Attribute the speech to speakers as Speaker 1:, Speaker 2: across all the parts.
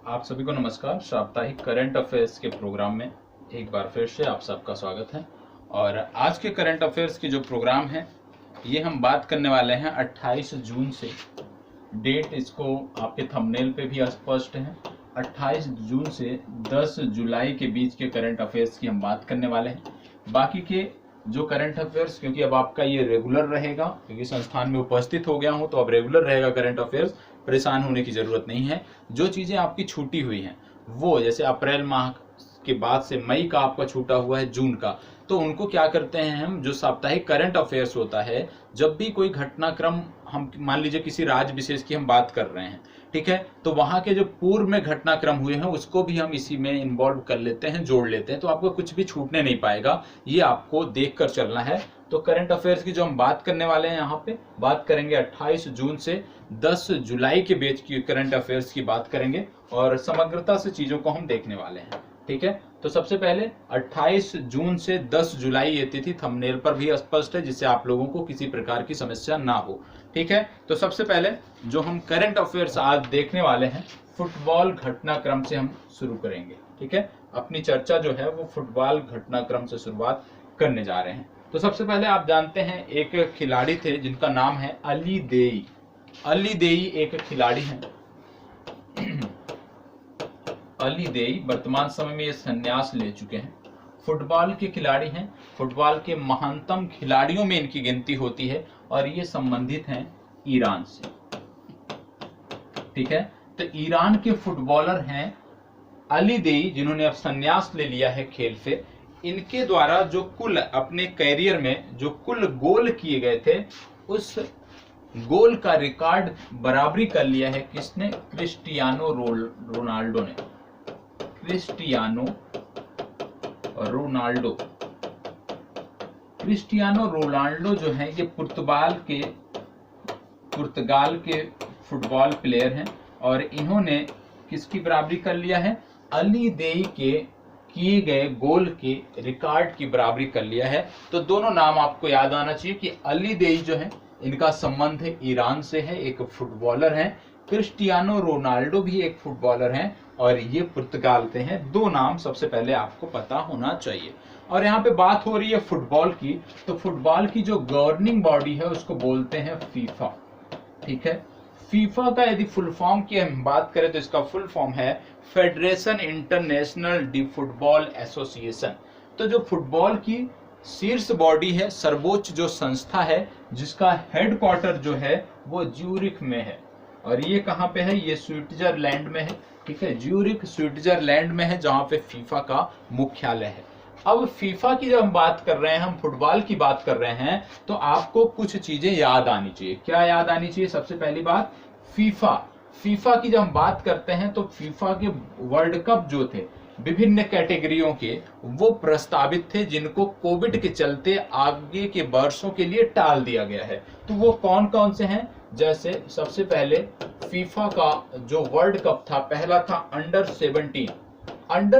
Speaker 1: आप सभी को नमस्कार। साप्ताहिक करंट अफेयर्स के प्रोग्राम में एक बार फिर से आप सबका स्वागत है। और आज के करंट अफेयर्स की जो प्रोग्राम है ये हम बात करने वाले हैं 28 जून से। डेट इसको आपके थंबनेल पे भी स्पष्ट है। 28 जून से 10 जुलाई के बीच के करंट अफेयर्स की हम बात करने वाले हैं। बाकी के जो करंट अफेयर्स, क्योंकि अब आपका ये रेगुलर रहेगा, क्योंकि संस्थान में उपस्थित हो गया हूं तो अब रेगुलर रहेगा करंट अफेयर्स, परेशान होने की जरूरत नहीं है। जो चीजें आपकी छूटी हुई हैं वो, जैसे अप्रैल माह के बाद से मई का आपका छूटा हुआ है, जून का, तो उनको क्या करते हैं हम, जो साप्ताहिक करंट अफेयर्स होता है, जब भी कोई घटनाक्रम, हम मान लीजिए किसी राज्य विशेष की हम बात कर रहे हैं, ठीक है, तो वहां के जो पूर्व में घटनाक्रम हुए हैं उसको भी हम इसी में इन्वॉल्व कर लेते हैं, जोड़ लेते हैं, तो आपको कुछ भी छूटने नहीं पाएगा। ये आपको देख कर चलना है। तो करंट अफेयर्स की जो हम बात करने वाले हैं, यहाँ पे बात करेंगे 28 जून से 10 जुलाई के बीच की करंट अफेयर्स की बात करेंगे और समग्रता से चीजों को हम देखने वाले हैं, ठीक है। तो सबसे पहले 28 जून से 10 जुलाई ये तिथि थंबनेल पर भी स्पष्ट है, जिससे आप लोगों को किसी प्रकार की समस्या ना हो, ठीक है। तो सबसे पहले जो हम करंट अफेयर्स आज देखने वाले हैं, फुटबॉल घटनाक्रम से हम शुरू करेंगे, ठीक है। अपनी चर्चा जो है वो फुटबॉल घटनाक्रम से शुरुआत करने जा रहे हैं। तो सबसे पहले आप जानते हैं एक खिलाड़ी थे जिनका नाम है अली देई। अली देई एक खिलाड़ी हैं। अली देई वर्तमान समय में ये संन्यास ले चुके हैं। फुटबॉल के खिलाड़ी हैं। फुटबॉल के महानतम खिलाड़ियों में इनकी गिनती होती है और ये संबंधित हैं ईरान से, ठीक है। तो ईरान के फुटबॉलर हैं अली देई, जिन्होंने अब संन्यास ले लिया है खेल से। इनके द्वारा जो कुल अपने कैरियर में जो कुल गोल किए गए थे, उस गोल का रिकॉर्ड बराबरी कर लिया है किसने? क्रिस्टियानो रोनाल्डो ने। क्रिस्टियानो रोनाल्डो जो है ये पुर्तगाल के फुटबॉल प्लेयर हैं और इन्होंने किसकी बराबरी कर लिया है? अली देई के किए गए गोल के रिकॉर्ड की बराबरी कर लिया है। तो दोनों नाम आपको याद आना चाहिए कि अली देई जो है इनका संबंध है ईरान से है, एक फुटबॉलर हैं। क्रिस्टियानो रोनाल्डो भी एक फुटबॉलर हैं और ये पुर्तगाल के हैं। दो नाम सबसे पहले आपको पता होना चाहिए। और यहाँ पे बात हो रही है फुटबॉल की, तो फुटबॉल की जो गवर्निंग बॉडी है उसको बोलते हैं फीफा, ठीक है। फीफा का यदि फुल फॉर्म की हम बात करें तो इसका फुल फॉर्म है federation international D football association. तो जो फुटबॉल की शीर्ष बॉडी है, सर्वोच्च जो संस्था है, जिसका हेडक्वार्टर जो है वो ज्यूरिख में है। और ये कहाँ पे है? ये स्विट्जरलैंड में है, ठीक है। ज्यूरिख स्विट्जरलैंड में है, जहां पे फीफा का मुख्यालय है। अब फीफा की जब हम बात कर रहे हैं, हम फुटबॉल की बात कर रहे हैं, तो आपको कुछ चीजें याद आनी चाहिए। क्या याद आनी चाहिए? सबसे पहली बात, फीफा की जब हम बात करते हैं तो फीफा के वर्ल्ड कप जो थे विभिन्न कैटेगरियों के, वो प्रस्तावित थे, जिनको कोविड के चलते आगे के वर्षों के लिए टाल दिया गया है। तो वो कौन कौन से हैं? जैसे सबसे पहले फीफा का जो वर्ल्ड कप था, पहला था अंडर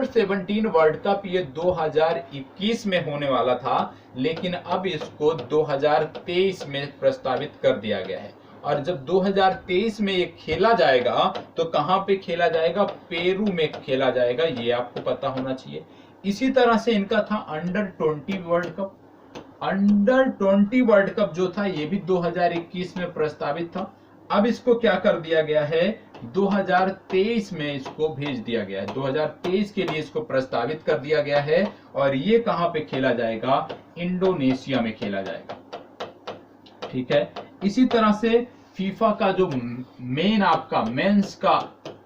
Speaker 1: 17 वर्ल्ड कप। ये 2021 में होने वाला था, लेकिन अब इसको 2023 में प्रस्तावित कर दिया गया है। और जब 2023 में ये खेला जाएगा तो कहां पे खेला जाएगा? पेरू में खेला जाएगा, ये आपको पता होना चाहिए। इसी तरह से इनका था under 20 world cup. Under 20 world cup जो था ये भी 2021 में प्रस्तावित था। अब इसको क्या कर दिया गया है? 2023 में इसको भेज दिया गया है। 2023 के लिए इसको प्रस्तावित कर दिया गया है और ये कहां पे खेला जाएगा? इंडोनेशिया में खेला जाएगा, ठीक है। इसी तरह से फीफा का जो मेंस का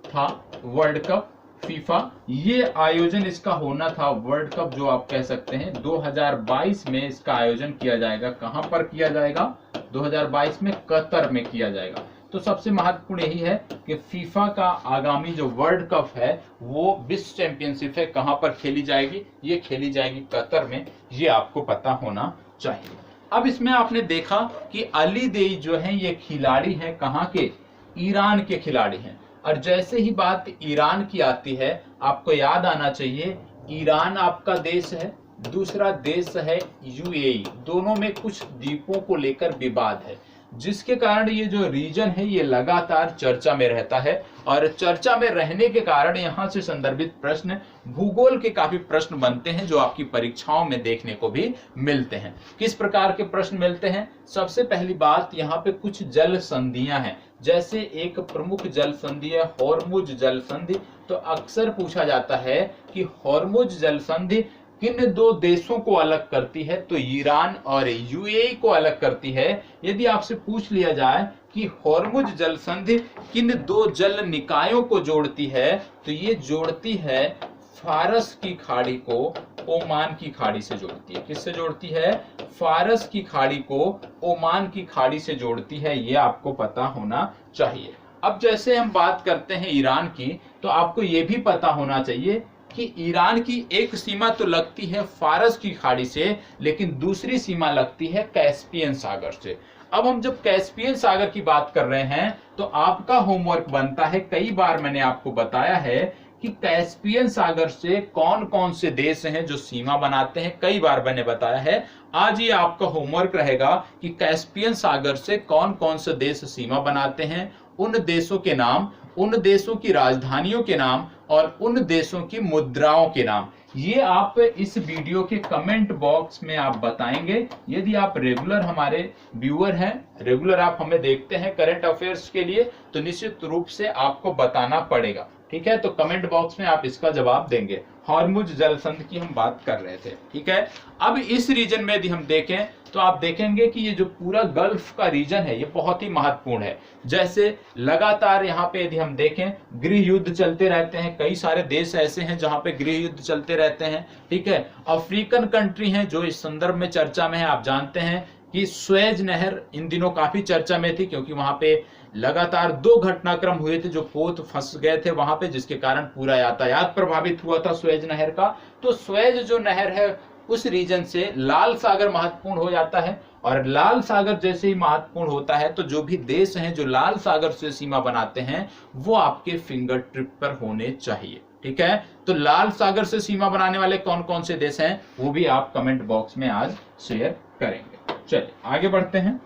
Speaker 1: था वर्ल्ड कप फीफा, ये आयोजन इसका होना था, वर्ल्ड कप जो आप कह सकते हैं, 2022 में इसका आयोजन किया जाएगा। कहां पर किया जाएगा? 2022 में कतर में किया जाएगा। तो सबसे महत्वपूर्ण यही है कि फीफा का आगामी जो वर्ल्ड कप है वो विश्व चैंपियनशिप है, कहां पर खेली जाएगी? ये खेली जाएगी कतर में, ये आपको पता होना चाहिए। अब इसमें आपने देखा कि अली देई जो है ये खिलाड़ी हैं, कहां के? ईरान के खिलाड़ी हैं। और जैसे ही बात ईरान की आती है, आपको याद आना चाहिए, ईरान आपका देश है, दूसरा देश है यूएई। दोनों में कुछ द्वीपों को लेकर विवाद है। जिसके कारण ये जो रीजन है ये लगातार चर्चा में रहता है, और चर्चा में रहने के कारण यहाँ से संदर्भित प्रश्न, भूगोल के काफी प्रश्न बनते हैं जो आपकी परीक्षाओं में देखने को भी मिलते हैं। किस प्रकार के प्रश्न मिलते हैं? सबसे पहली बात, यहाँ पे कुछ जल संधियां हैं, जैसे एक प्रमुख जल संधि है हॉर्मुज जल संधि। तो अक्सर पूछा जाता है कि हॉर्मुज जल संधि किन दो देशों को अलग करती है? तो ईरान और यूएई को अलग करती है। यदि आपसे पूछ लिया जाए कि हॉर्मुज जल संधि किन दो जल निकायों को जोड़ती है, तो ये जोड़ती है फारस की खाड़ी को ओमान की खाड़ी से जोड़ती है। किससे जोड़ती है? फारस की खाड़ी को ओमान की खाड़ी से जोड़ती है, ये आपको पता होना चाहिए। अब जैसे हम बात करते हैं ईरान की, तो आपको ये भी पता होना चाहिए कि ईरान की एक सीमा तो लगती है फारस की खाड़ी से, लेकिन दूसरी सीमा लगती है कैस्पियन सागर से। अब हम जब कैस्पियन सागर की बात कर रहे हैं, तो आपका होमवर्क बनता है, कई बार मैंने आपको बताया है कि कैस्पियन सागर से कौन कौन से देश हैं जो सीमा बनाते हैं, कई बार मैंने बताया है। आज ये आपका होमवर्क रहेगा कि कैस्पियन सागर से कौन कौन से देश सीमा बनाते हैं, उन देशों के नाम, उन देशों की राजधानियों के नाम और उन देशों की मुद्राओं के नाम, ये आप इस वीडियो के कमेंट बॉक्स में आप बताएंगे। यदि आप रेगुलर हमारे व्यूअर हैं, रेगुलर आप हमें देखते हैं करंट अफेयर्स के लिए, तो निश्चित रूप से आपको बताना पड़ेगा। ठीक है, तो कमेंट बॉक्स में आप इसका जवाब देंगे। हॉर्मुज जलसंध की हम बात कर रहे थे। ठीक है, अब इस रीजन में यदि हम देखें तो आप देखेंगे कि ये जो पूरा गल्फ का रीजन है ये बहुत ही महत्वपूर्ण है। जैसे लगातार यहाँ पे यदि हम देखें गृह युद्ध चलते रहते हैं, कई सारे देश ऐसे हैं जहाँ पे गृह युद्ध चलते रहते हैं। ठीक है, अफ्रीकन कंट्री हैं जो इस संदर्भ में चर्चा में है। आप जानते हैं कि स्वेज नहर इन दिनों काफी चर्चा में थी, क्योंकि वहां पे लगातार 2 घटनाक्रम हुए थे जो पोत फंस गए थे वहां पे, जिसके कारण पूरा यातायात प्रभावित हुआ था स्वेज नहर का। तो स्वेज जो नहर है उस रीजन से लाल सागर महत्वपूर्ण हो जाता है, और लाल सागर जैसे ही महत्वपूर्ण होता है तो जो भी देश हैं जो लाल सागर से सीमा बनाते हैं वो आपके फिंगर टिप पर होने चाहिए। ठीक है, तो लाल सागर से सीमा बनाने वाले कौन कौन से देश हैं वो भी आप कमेंट बॉक्स में आज शेयर करेंगे। चलिए आगे बढ़ते हैं,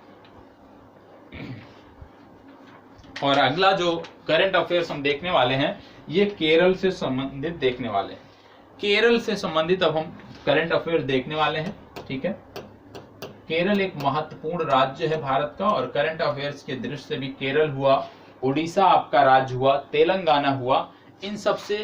Speaker 1: और अगला जो करंट अफेयर्स हम देखने वाले हैं ये केरल से संबंधित देखने वाले हैं। केरल से संबंधित अब हम करंट अफेयर्स देखने वाले हैं। ठीक है, केरल एक महत्वपूर्ण राज्य है भारत का, और करंट अफेयर्स के दृष्टि से भी केरल हुआ, उड़ीसा आपका राज्य हुआ, तेलंगाना हुआ, इन सब से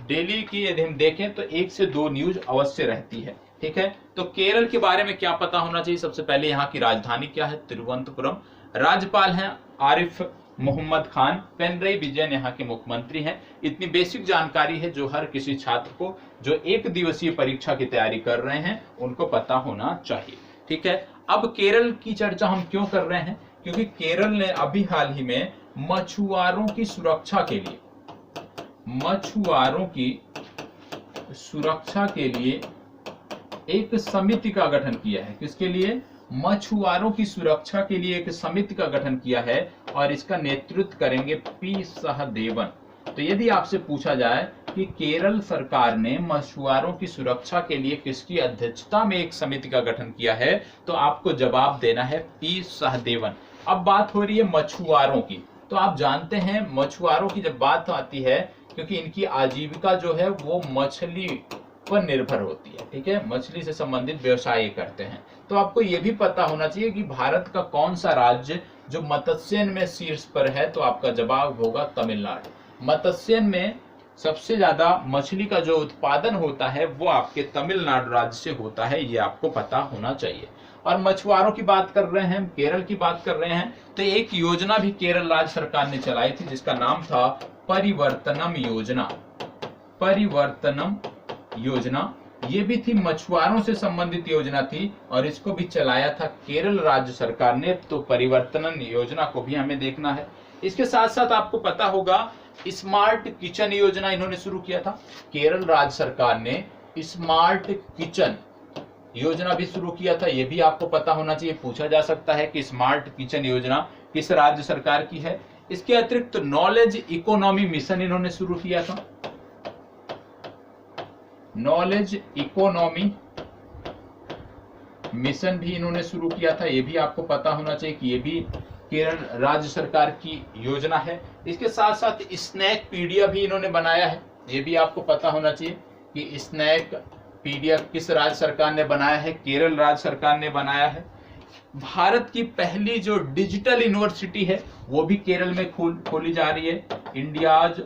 Speaker 1: डेली की यदि हम देखें तो 1 से 2 न्यूज अवश्य रहती है। ठीक है, तो केरल के बारे में क्या पता होना चाहिए? सबसे पहले यहाँ की राजधानी क्या है? तिरुवनंतपुरम। राज्यपाल हैं आरिफ मोहम्मद खान, पिनरई विजयन यहाँ के मुख्यमंत्री हैं। इतनी बेसिक जानकारी है जो हर किसी छात्र को जो 1 दिवसीय परीक्षा की तैयारी कर रहे हैं उनको पता होना चाहिए। ठीक है, अब केरल की चर्चा हम क्यों कर रहे हैं? क्योंकि केरल ने अभी हाल ही में मछुआरों की सुरक्षा के लिए, मछुआरों की सुरक्षा के लिए एक समिति का गठन किया है। किसके लिए? मछुआरों की सुरक्षा के लिए एक समिति का गठन किया है, और इसका नेतृत्व करेंगे पी सहदेवन। तो यदि आपसे पूछा जाए कि केरल सरकार ने मछुआरों की सुरक्षा के लिए किसकी अध्यक्षता में एक समिति का गठन किया है, तो आपको जवाब देना है पी सहदेवन। अब बात हो रही है मछुआरों की, तो आप जानते हैं मछुआरों की जब बात आती है, क्योंकि इनकी आजीविका जो है वो मछली पर निर्भर होती है। ठीक है, मछली से संबंधित व्यवसाय करते हैं। तो आपको ये भी पता होना चाहिए कि भारत का कौन सा राज्य जो मत्स्यन में शीर्ष पर है, तो आपका जवाब होगा तमिलनाडु। मत्स्यन में सबसे ज्यादा मछली का जो उत्पादन होता है वो आपके तमिलनाडु राज्य से होता है, ये आपको पता होना चाहिए। और मछुआरों की बात कर रहे हैं, केरल की बात कर रहे हैं, तो एक योजना भी केरल राज्य सरकार ने चलाई थी जिसका नाम था परिवर्तनम योजना। परिवर्तनम योजना ये भी थी, मछुआरों से संबंधित योजना थी, और इसको भी चलाया था केरल राज्य सरकार ने। तो परिवर्तनम योजना को भी हमें देखना है। इसके साथ साथ आपको पता होगा स्मार्ट किचन योजना इन्होंने शुरू किया था। केरल राज्य सरकार ने स्मार्ट किचन योजना भी शुरू किया था, ये भी आपको पता होना चाहिए। पूछा जा सकता है कि स्मार्ट किचन योजना किस राज्य सरकार की है। इसके अतिरिक्त नॉलेज इकोनॉमी मिशन इन्होंने शुरू किया था। नॉलेज इकोनॉमी मिशन भी इन्होंने शुरू किया था, ये भी आपको पता होना चाहिए कि ये भी केरल राज्य सरकार की योजना है। इसके साथ साथ स्नैक पीडिया भी इन्होंने बनाया है, ये भी आपको पता होना चाहिए कि स्नैक पीडिया किस राज्य सरकार ने बनाया है, केरल राज्य सरकार ने बनाया है। भारत की पहली जो डिजिटल यूनिवर्सिटी है वो भी केरल में खोली जा रही है। इंडियाज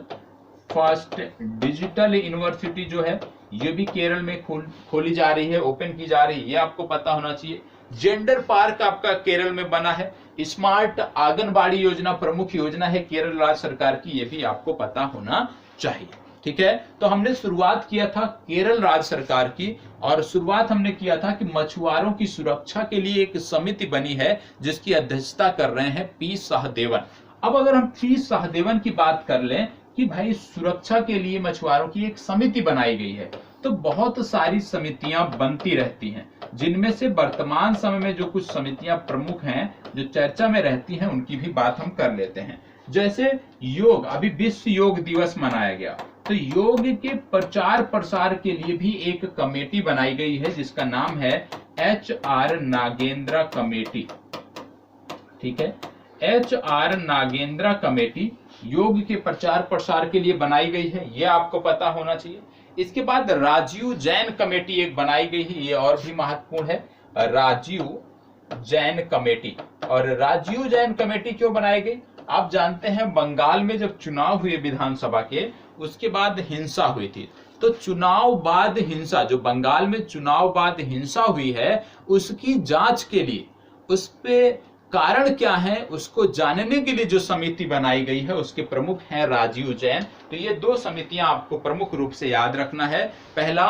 Speaker 1: फर्स्ट डिजिटल यूनिवर्सिटी जो है ये भी केरल में खोली जा रही है, ओपन की जा रही है, ये आपको पता होना चाहिए। जेंडर पार्क आपका केरल में बना है। स्मार्ट आंगनबाड़ी योजना प्रमुख योजना है केरल राज्य सरकार की, ये भी आपको पता होना चाहिए। ठीक है, तो हमने शुरुआत किया था केरल राज्य सरकार की, और शुरुआत हमने किया था कि मछुआरों की सुरक्षा के लिए एक समिति बनी है जिसकी अध्यक्षता कर रहे हैं पी सहदेवन। अब अगर हम पी सहदेवन की बात कर लें कि भाई सुरक्षा के लिए मछुआरों की एक समिति बनाई गई है, तो बहुत सारी समितियां बनती रहती हैं, जिनमें से वर्तमान समय में जो कुछ समितियां प्रमुख हैं जो चर्चा में रहती हैं उनकी भी बात हम कर लेते हैं। जैसे योग, अभी विश्व योग दिवस मनाया गया, तो योग के प्रचार प्रसार के लिए भी एक कमेटी बनाई गई है जिसका नाम है HR नागेंद्र कमेटी। ठीक है, HR नागेंद्र कमेटी योग के प्रचार प्रसार के लिए बनाई गई है, ये आपको पता होना चाहिए। इसके बाद राजीव जैन कमेटी एक बनाई गई है, ये और भी महत्वपूर्ण है, राजीव जैन कमेटी। और राजीव जैन कमेटी क्यों बनाई गई? आप जानते हैं बंगाल में जब चुनाव हुए विधानसभा के, उसके बाद हिंसा हुई थी, तो चुनाव बाद हिंसा, जो बंगाल में चुनाव बाद हिंसा हुई है उसकी जांच के लिए, उस पे कारण क्या है उसको जानने के लिए जो समिति बनाई गई है उसके प्रमुख हैं राजीव जैन। तो ये दो समितियां आपको प्रमुख रूप से याद रखना है, पहला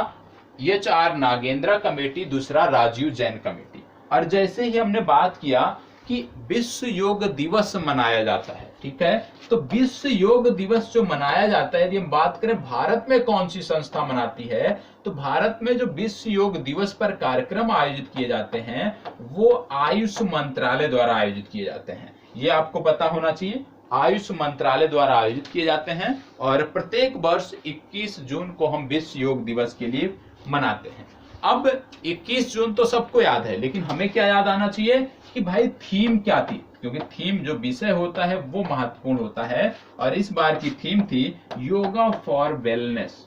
Speaker 1: HR नागेंद्र कमेटी, दूसरा राजीव जैन कमेटी। और जैसे ही हमने बात किया कि विश्व योग दिवस मनाया जाता है, ठीक है, तो विश्व योग दिवस जो मनाया जाता है, यदि हम बात करें भारत में कौन सी संस्था मनाती है, तो भारत में जो विश्व योग दिवस पर कार्यक्रम आयोजित किए जाते हैं वो आयुष मंत्रालय द्वारा आयोजित किए जाते हैं, ये आपको पता होना चाहिए। आयुष मंत्रालय द्वारा आयोजित किए जाते हैं और प्रत्येक वर्ष 21 जून को हम विश्व योग दिवस के लिए मनाते हैं। अब 21 जून तो सबको याद है, लेकिन हमें क्या याद आना चाहिए कि भाई थीम क्या थी, क्योंकि थीम जो विषय होता है वो महत्वपूर्ण होता है, और इस बार की थीम थी yoga for wellness.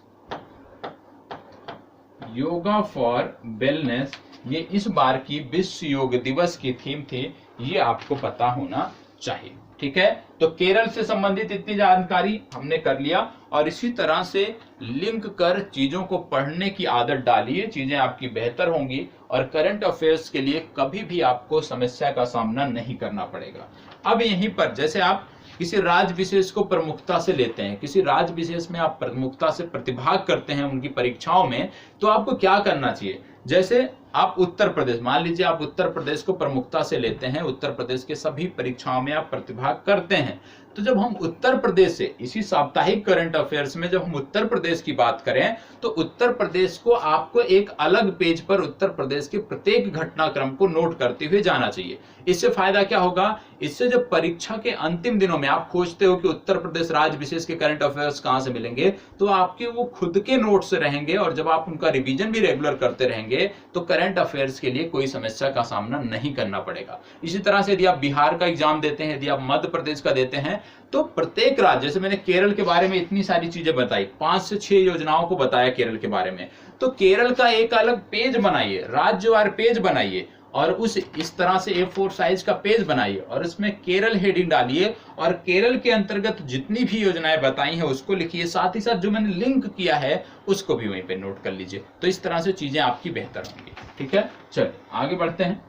Speaker 1: Yoga for wellness, ये इस बार की विश्व योग दिवस की थीम थी, ये आपको पता होना चाहिए। ठीक है, तो केरल से संबंधित इतनी जानकारी हमने कर लिया, और इसी तरह से लिंक कर चीजों को पढ़ने की आदत डालिए, चीजें आपकी बेहतर होंगी और करंट अफेयर्स के लिए कभी भी आपको समस्या का सामना नहीं करना पड़ेगा। अब यहीं पर जैसे आप किसी राज्य विशेष को प्रमुखता से लेते हैं, किसी राज्य विशेष में आप प्रमुखता से प्रतिभाग करते हैं उनकी परीक्षाओं में, तो आपको क्या करना चाहिए। जैसे आप उत्तर प्रदेश, मान लीजिए आप उत्तर प्रदेश को प्रमुखता से लेते हैं, उत्तर प्रदेश के सभी परीक्षाओं में आप प्रतिभाग करते हैं, तो जब हम उत्तर प्रदेश से इसी साप्ताहिक करंट अफेयर्स में जब हम उत्तर प्रदेश की बात करें, तो उत्तर प्रदेश को आपको एक अलग पेज पर उत्तर प्रदेश के प्रत्येक घटनाक्रम को नोट करते हुए जाना चाहिए। इससे फायदा क्या होगा, इससे जब परीक्षा के अंतिम दिनों में आप खोजते हो कि उत्तर प्रदेश राज्य विशेष के करंट अफेयर्स कहां से मिलेंगे, तो आपके वो खुद के नोट्स रहेंगे, और जब आप उनका रिवीजन भी रेगुलर करते रहेंगे तो करंट अफेयर्स के लिए कोई समस्या का सामना नहीं करना पड़ेगा। इसी तरह से यदि आप बिहार का एग्जाम देते हैं, यदि आप मध्य प्रदेश का देते हैं, तो प्रत्येक राज्य, जैसे मैंने केरल के बारे में इतनी सारी चीजें बताई, 5 से 6 योजनाओं को बताया केरल के बारे में, तो केरल का एक अलग पेज बनाइए, राज्यवार पेज बनाइए, और उस इस तरह से A4 साइज का पेज बनाइए और उसमें केरल हेडिंग डालिए, और केरल के अंतर्गत जितनी भी योजनाएं बताई हैं उसको लिखिए, साथ ही साथ जो मैंने लिंक किया है उसको भी वहीं पे नोट कर लीजिए। तो इस तरह से चीजें आपकी बेहतर होंगी। ठीक है, चलिए आगे बढ़ते हैं,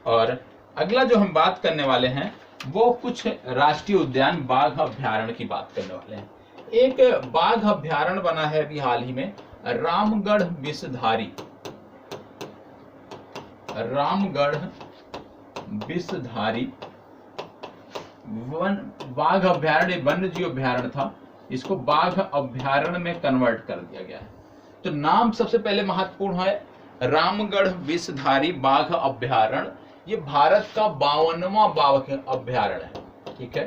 Speaker 1: और अगला जो हम बात करने वाले हैं वो कुछ राष्ट्रीय उद्यान बाघ अभ्यारण्य की बात करने वाले हैं। एक बाघ अभ्यारण्य बना है अभी हाल ही में, रामगढ़ विषधारी, रामगढ़ विषधारी बाघ अभ्यारण्य, वन्य जीव अभ्यारण्य था, इसको बाघ अभ्यारण्य में कन्वर्ट कर दिया गया है। तो नाम सबसे पहले महत्वपूर्ण है, रामगढ़ विषधारी बाघ अभ्यारण्य। ये भारत का 52वां बाघ अभ्यारण्य है। ठीक है,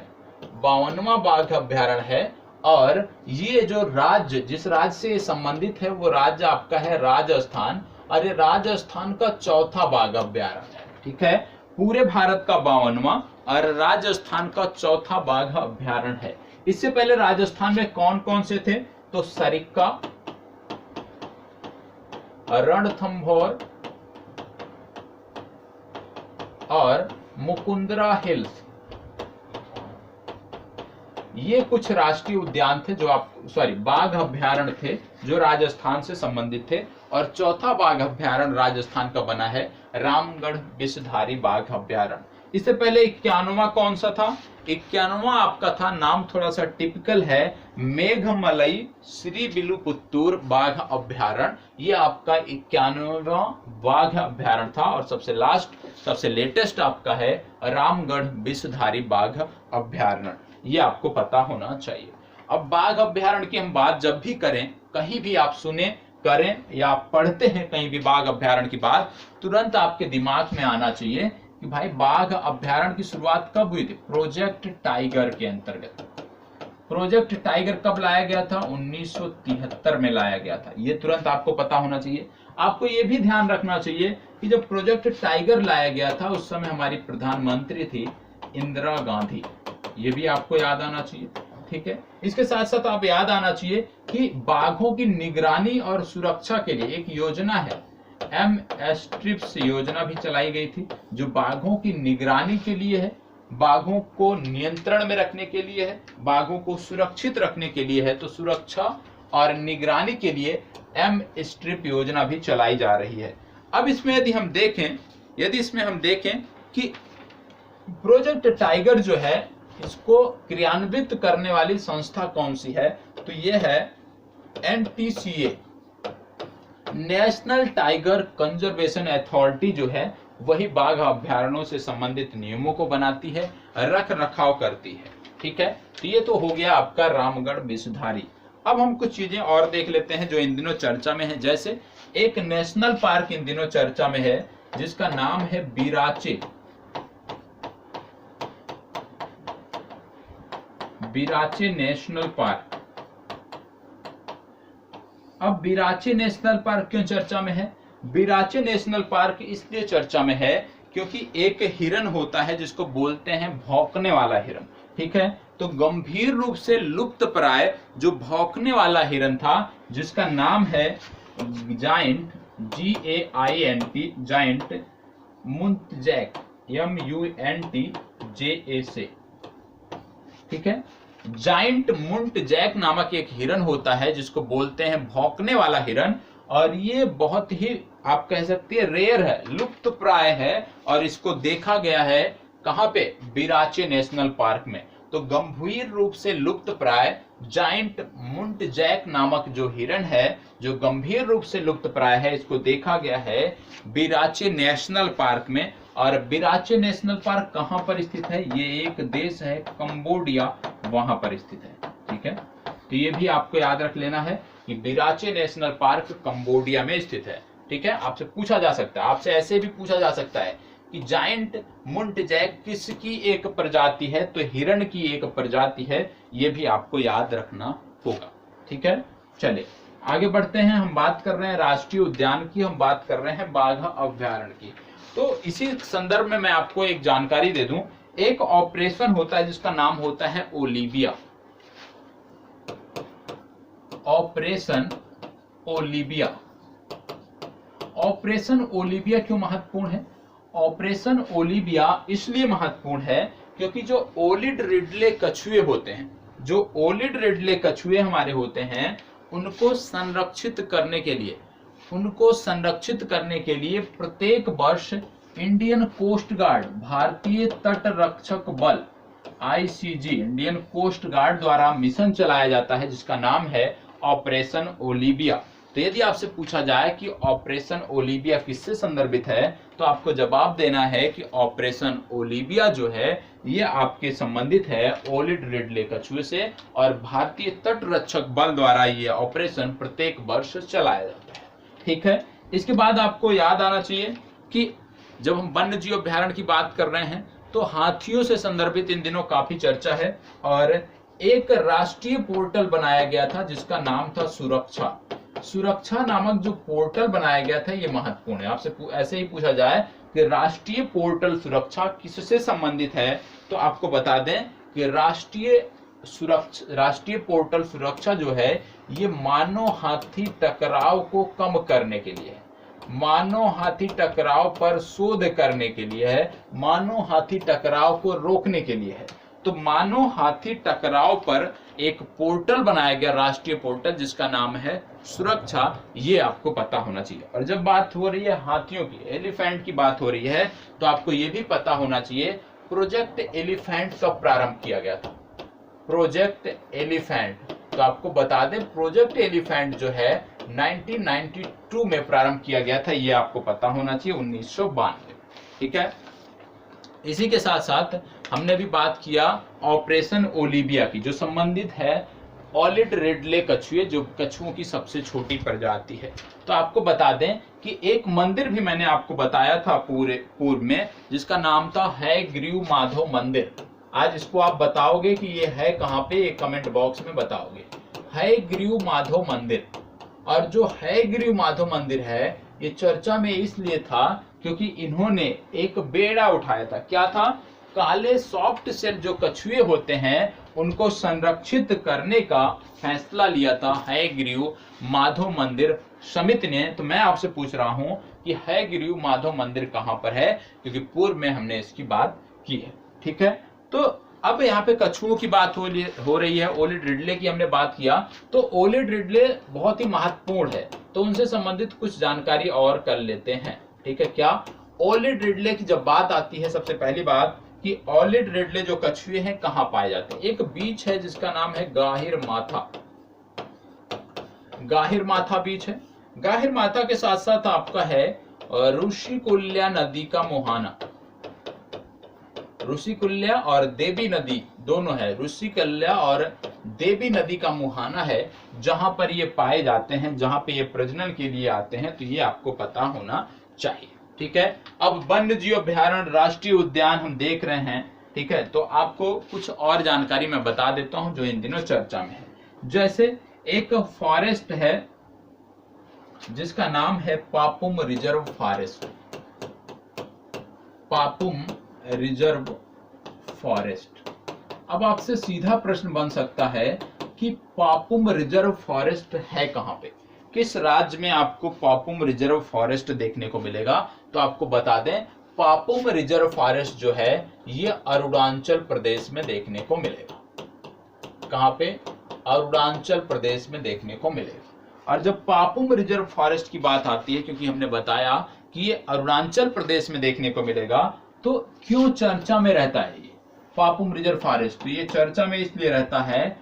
Speaker 1: 52वां बाघ अभ्यारण्य है, और ये जो राज्य, जिस राज्य से संबंधित है वो राज्य आपका है राजस्थान, और ये राजस्थान का चौथा बाघ अभ्यारण्य है। ठीक है, पूरे भारत का 52वां और राजस्थान का चौथा बाघ अभ्यारण्य है। इससे पहले राजस्थान में कौन कौन से थे? तो सरिस्का, रणथंभौर और मुकुंदरा हिल्स, ये कुछ राष्ट्रीय उद्यान थे जो बाघ अभ्यारण्य थे जो राजस्थान से संबंधित थे। और चौथा बाघ अभ्यारण्य राजस्थान का बना है रामगढ़ विषधारी बाघ अभ्यारण्य। इससे पहले 91वां कौन सा था? 91वां आपका था, नाम थोड़ा सा टिपिकल है, मेघमलई श्रीविल्लुपुत्तूर बाघ अभ्यारण्य। ये आपका 91वां बाघ अभ्यारण्य था। और सबसे लेटेस्ट आपका है रामगढ़ विषधारी बाघ अभ्यारण्य। ये आपको पता होना चाहिए। अब बाघ अभ्यारण्य की हम बात जब भी करें, कहीं भी आप सुने, करें या आप पढ़ते हैं कहीं भी बाघ अभ्यारण्य की बात, तुरंत आपके दिमाग में आना चाहिए कि भाई बाघ अभ्यारण्य की शुरुआत कब हुई थी? प्रोजेक्ट टाइगर के अंतर्गत। प्रोजेक्ट टाइगर कब लाया गया था? 1973 में लाया गया था। ये तुरंत आपको पता होना चाहिए। आपको ये भी ध्यान रखना चाहिए कि जब प्रोजेक्ट टाइगर लाया गया था उस समय हमारी प्रधानमंत्री थी इंदिरा गांधी। ये भी आपको याद आना चाहिए। ठीक है, इसके साथ साथ आप याद आना चाहिए कि बाघों की निगरानी और सुरक्षा के लिए एक योजना है, एम-एस्ट्रिप्स योजना भी चलाई गई थी, जो बाघों की निगरानी के लिए है, बाघों को नियंत्रण में रखने के लिए है, बाघों को सुरक्षित रखने के लिए है। तो सुरक्षा और निगरानी के लिए एम-स्ट्रिप योजना भी चलाई जा रही है। अब इसमें यदि इसमें हम देखें कि प्रोजेक्ट टाइगर जो है इसको क्रियान्वित करने वाली संस्था कौन सी है? तो ये है NTCA, national tiger conservation authority जो है वही बाघ अभ्यारण्यों से संबंधित नियमों को बनाती है, रख रखाव करती है। ठीक है, तो ये तो हो गया आपका रामगढ़ विषधारी। अब हम कुछ चीजें और देख लेते हैं जो इन दिनों चर्चा में है। जैसे एक नेशनल पार्क इन दिनों चर्चा में है जिसका नाम है बिराचे नेशनल पार्क। अब बिराचे नेशनल पार्क क्यों चर्चा में है? बिराचे नेशनल पार्क इसलिए चर्चा में है क्योंकि एक हिरन होता है जिसको बोलते हैं भौंकने वाला हिरन। ठीक है, तो गंभीर रूप से लुप्त प्राय जो भौंकने वाला हिरन था जिसका नाम है जायंट, GAINT, जायंट मुंतजैक, MUNTJAC। ठीक है, जायंट मुंटजैक नामक एक हिरन होता है जिसको बोलते हैं भौंकने वाला हिरन। और ये बहुत ही आप कह सकते हैं रेयर है, लुप्त प्राय है। और इसको देखा गया है कहां पे? बिराचे नेशनल पार्क में। तो गंभीर रूप से लुप्त प्राय जायंट मुंटजैक नामक जो हिरन है, जो गंभीर रूप से लुप्त प्राय है, इसको देखा गया है बिराचे नेशनल पार्क में। और बिराचे नेशनल पार्क कहां पर स्थित है? ये एक देश है कंबोडिया, वहां पर स्थित है। ठीक है, तो ये भी आपको याद रख लेना है कि बिराचे नेशनल पार्क कंबोडिया में स्थित है। ठीक है, आपसे पूछा जा सकता है, आपसे ऐसे भी पूछा जा सकता है कि जायंट मुंटजैक किसकी एक प्रजाति है? तो हिरण की एक प्रजाति है। ये भी आपको याद रखना होगा। ठीक है, चलिए आगे बढ़ते हैं। हम बात कर रहे हैं राष्ट्रीय उद्यान की, हम बात कर रहे हैं बाघ अभ्यारण्य की। तो इसी संदर्भ में मैं आपको एक जानकारी दे दूं। एक ऑपरेशन होता है जिसका नाम होता है Olivia. Operation Olivia. Operation Olivia क्यों महत्वपूर्ण है? ऑपरेशन ओलिविया इसलिए महत्वपूर्ण है क्योंकि जो ओलिड रिडले कछुए होते हैं, जो ओलिड रिडले कछुए हमारे होते हैं, उनको संरक्षित करने के लिए प्रत्येक वर्ष इंडियन कोस्ट गार्ड, भारतीय तट रक्षक बल, ICG, इंडियन कोस्ट गार्ड द्वारा मिशन चलाया जाता है जिसका नाम है ऑपरेशन ओलिविया। तो यदि आपसे पूछा जाए कि ऑपरेशन ओलिविया किससे संदर्भित है, तो आपको जवाब देना है कि ऑपरेशन ओलिविया जो है ये आपके संबंधित है ओलिड रिडले कछुए से, और भारतीय तट रक्षक बल द्वारा ये ऑपरेशन प्रत्येक वर्ष चलाया जाता है। ठीक है, इसके बाद आपको याद आना चाहिए कि जब हम वन्य जीव अभ्यारण्य की बात कर रहे हैं तो हाथियों से संदर्भित इन दिनों काफी चर्चा है। और एक राष्ट्रीय पोर्टल बनाया गया था जिसका नाम था सुरक्षा नामक जो पोर्टल बनाया गया था ये महत्वपूर्ण है। आपसे ऐसे ही पूछा जाए कि राष्ट्रीय पोर्टल सुरक्षा किससे संबंधित है, तो आपको बता दें कि राष्ट्रीय पोर्टल सुरक्षा जो है ये मानव हाथी टकराव को कम करने के लिए है, मानव हाथी टकराव पर शोध करने के लिए है, मानव हाथी टकराव को रोकने के लिए है। तो मानव हाथी टकराव पर एक पोर्टल बनाया गया, राष्ट्रीय पोर्टल, जिसका नाम है सुरक्षा, ये आपको पता होना चाहिए। और जब बात हो रही है हाथियों की, एलिफेंट की बात हो रही है, तो आपको ये भी पता होना चाहिए प्रोजेक्ट एलिफेंट कब प्रारंभ किया गया था। प्रोजेक्ट एलिफेंट, तो आपको बता दें प्रोजेक्ट एलिफेंट जो है 1992 में प्रारंभ किया गया था, ये आपको पता होना चाहिए, 1992। ठीक है, इसी के साथ साथ हमने भी बात किया ऑपरेशन ओलिविया की, जो संबंधित है ओलिड रिडले कछुए, जो कछुओं की सबसे छोटी प्रजाति है। तो आपको बता दें कि एक मंदिर भी मैंने आपको बताया था पूर्व में, जिसका नाम था हयग्रीव माधव मंदिर। आज इसको आप बताओगे कि ये है कहाँ पे, ये कमेंट बॉक्स में बताओगे, हयग्रीव माधव मंदिर। और जो हयग्रीव माधव मंदिर है ये चर्चा में इसलिए था क्योंकि इन्होंने एक बेड़ा उठाया था। क्या था? काले सॉफ्ट सेल जो कछुए होते हैं उनको संरक्षित करने का फैसला लिया था हयग्रीव माधव मंदिर समिति ने। तो मैं आपसे पूछ रहा हूं कि हयग्रीव माधव मंदिर कहां पर है, क्योंकि पूर्व में हमने इसकी बात की है। ठीक है, तो अब यहाँ पे कछुओं की बात हो रही है, ओलिड रिडले की हमने बात किया, तो ओलिड रिडले बहुत ही महत्वपूर्ण है, तो उनसे संबंधित कुछ जानकारी और कर लेते हैं। ठीक है, क्या ओलिड रिडले की जब बात आती है, सबसे पहली बात कि ओलिड रिडले जो कछुए हैं कहाँ पाए जाते हैं। एक बीच है जिसका नाम है गाहिर माथा, गाहिर माथा बीच है। गाहिर माथा के साथ साथ आपका है ऋषिकुल्या नदी का मुहाना, ऋषिकुल्या और देवी नदी दोनों है, ऋषिकुल्या और देवी नदी का मुहाना है, जहां पर ये पाए जाते हैं, जहां पे ये प्रजनन के लिए आते हैं, तो ये आपको पता होना चाहिए। ठीक है, अब वन्य जीव अभ्यारण्य राष्ट्रीय उद्यान हम देख रहे हैं। ठीक है, तो आपको कुछ और जानकारी मैं बता देता हूं जो इन दिनों चर्चा में है। जैसे एक फॉरेस्ट है जिसका नाम है Papum reserve forest, Papum reserve forest. अब आपसे सीधा प्रश्न बन सकता है कि पापुम रिजर्व फॉरेस्ट है कहां पे, किस राज्य में आपको पापुम रिजर्व फॉरेस्ट देखने को मिलेगा। तो आपको बता दें पापुम रिजर्व फॉरेस्ट जो है ये अरुणाचल प्रदेश में देखने को मिलेगा। कहां पे? अरुणाचल प्रदेश में देखने को मिलेगा। और जब पापुम रिजर्व फॉरेस्ट की बात आती है, क्योंकि हमने बताया कि ये अरुणाचल प्रदेश में देखने को मिलेगा, तो क्यों चर्चा में रहता है ये पापुम रिजर्व फॉरेस्ट? तो ये चर्चा में इसलिए रहता है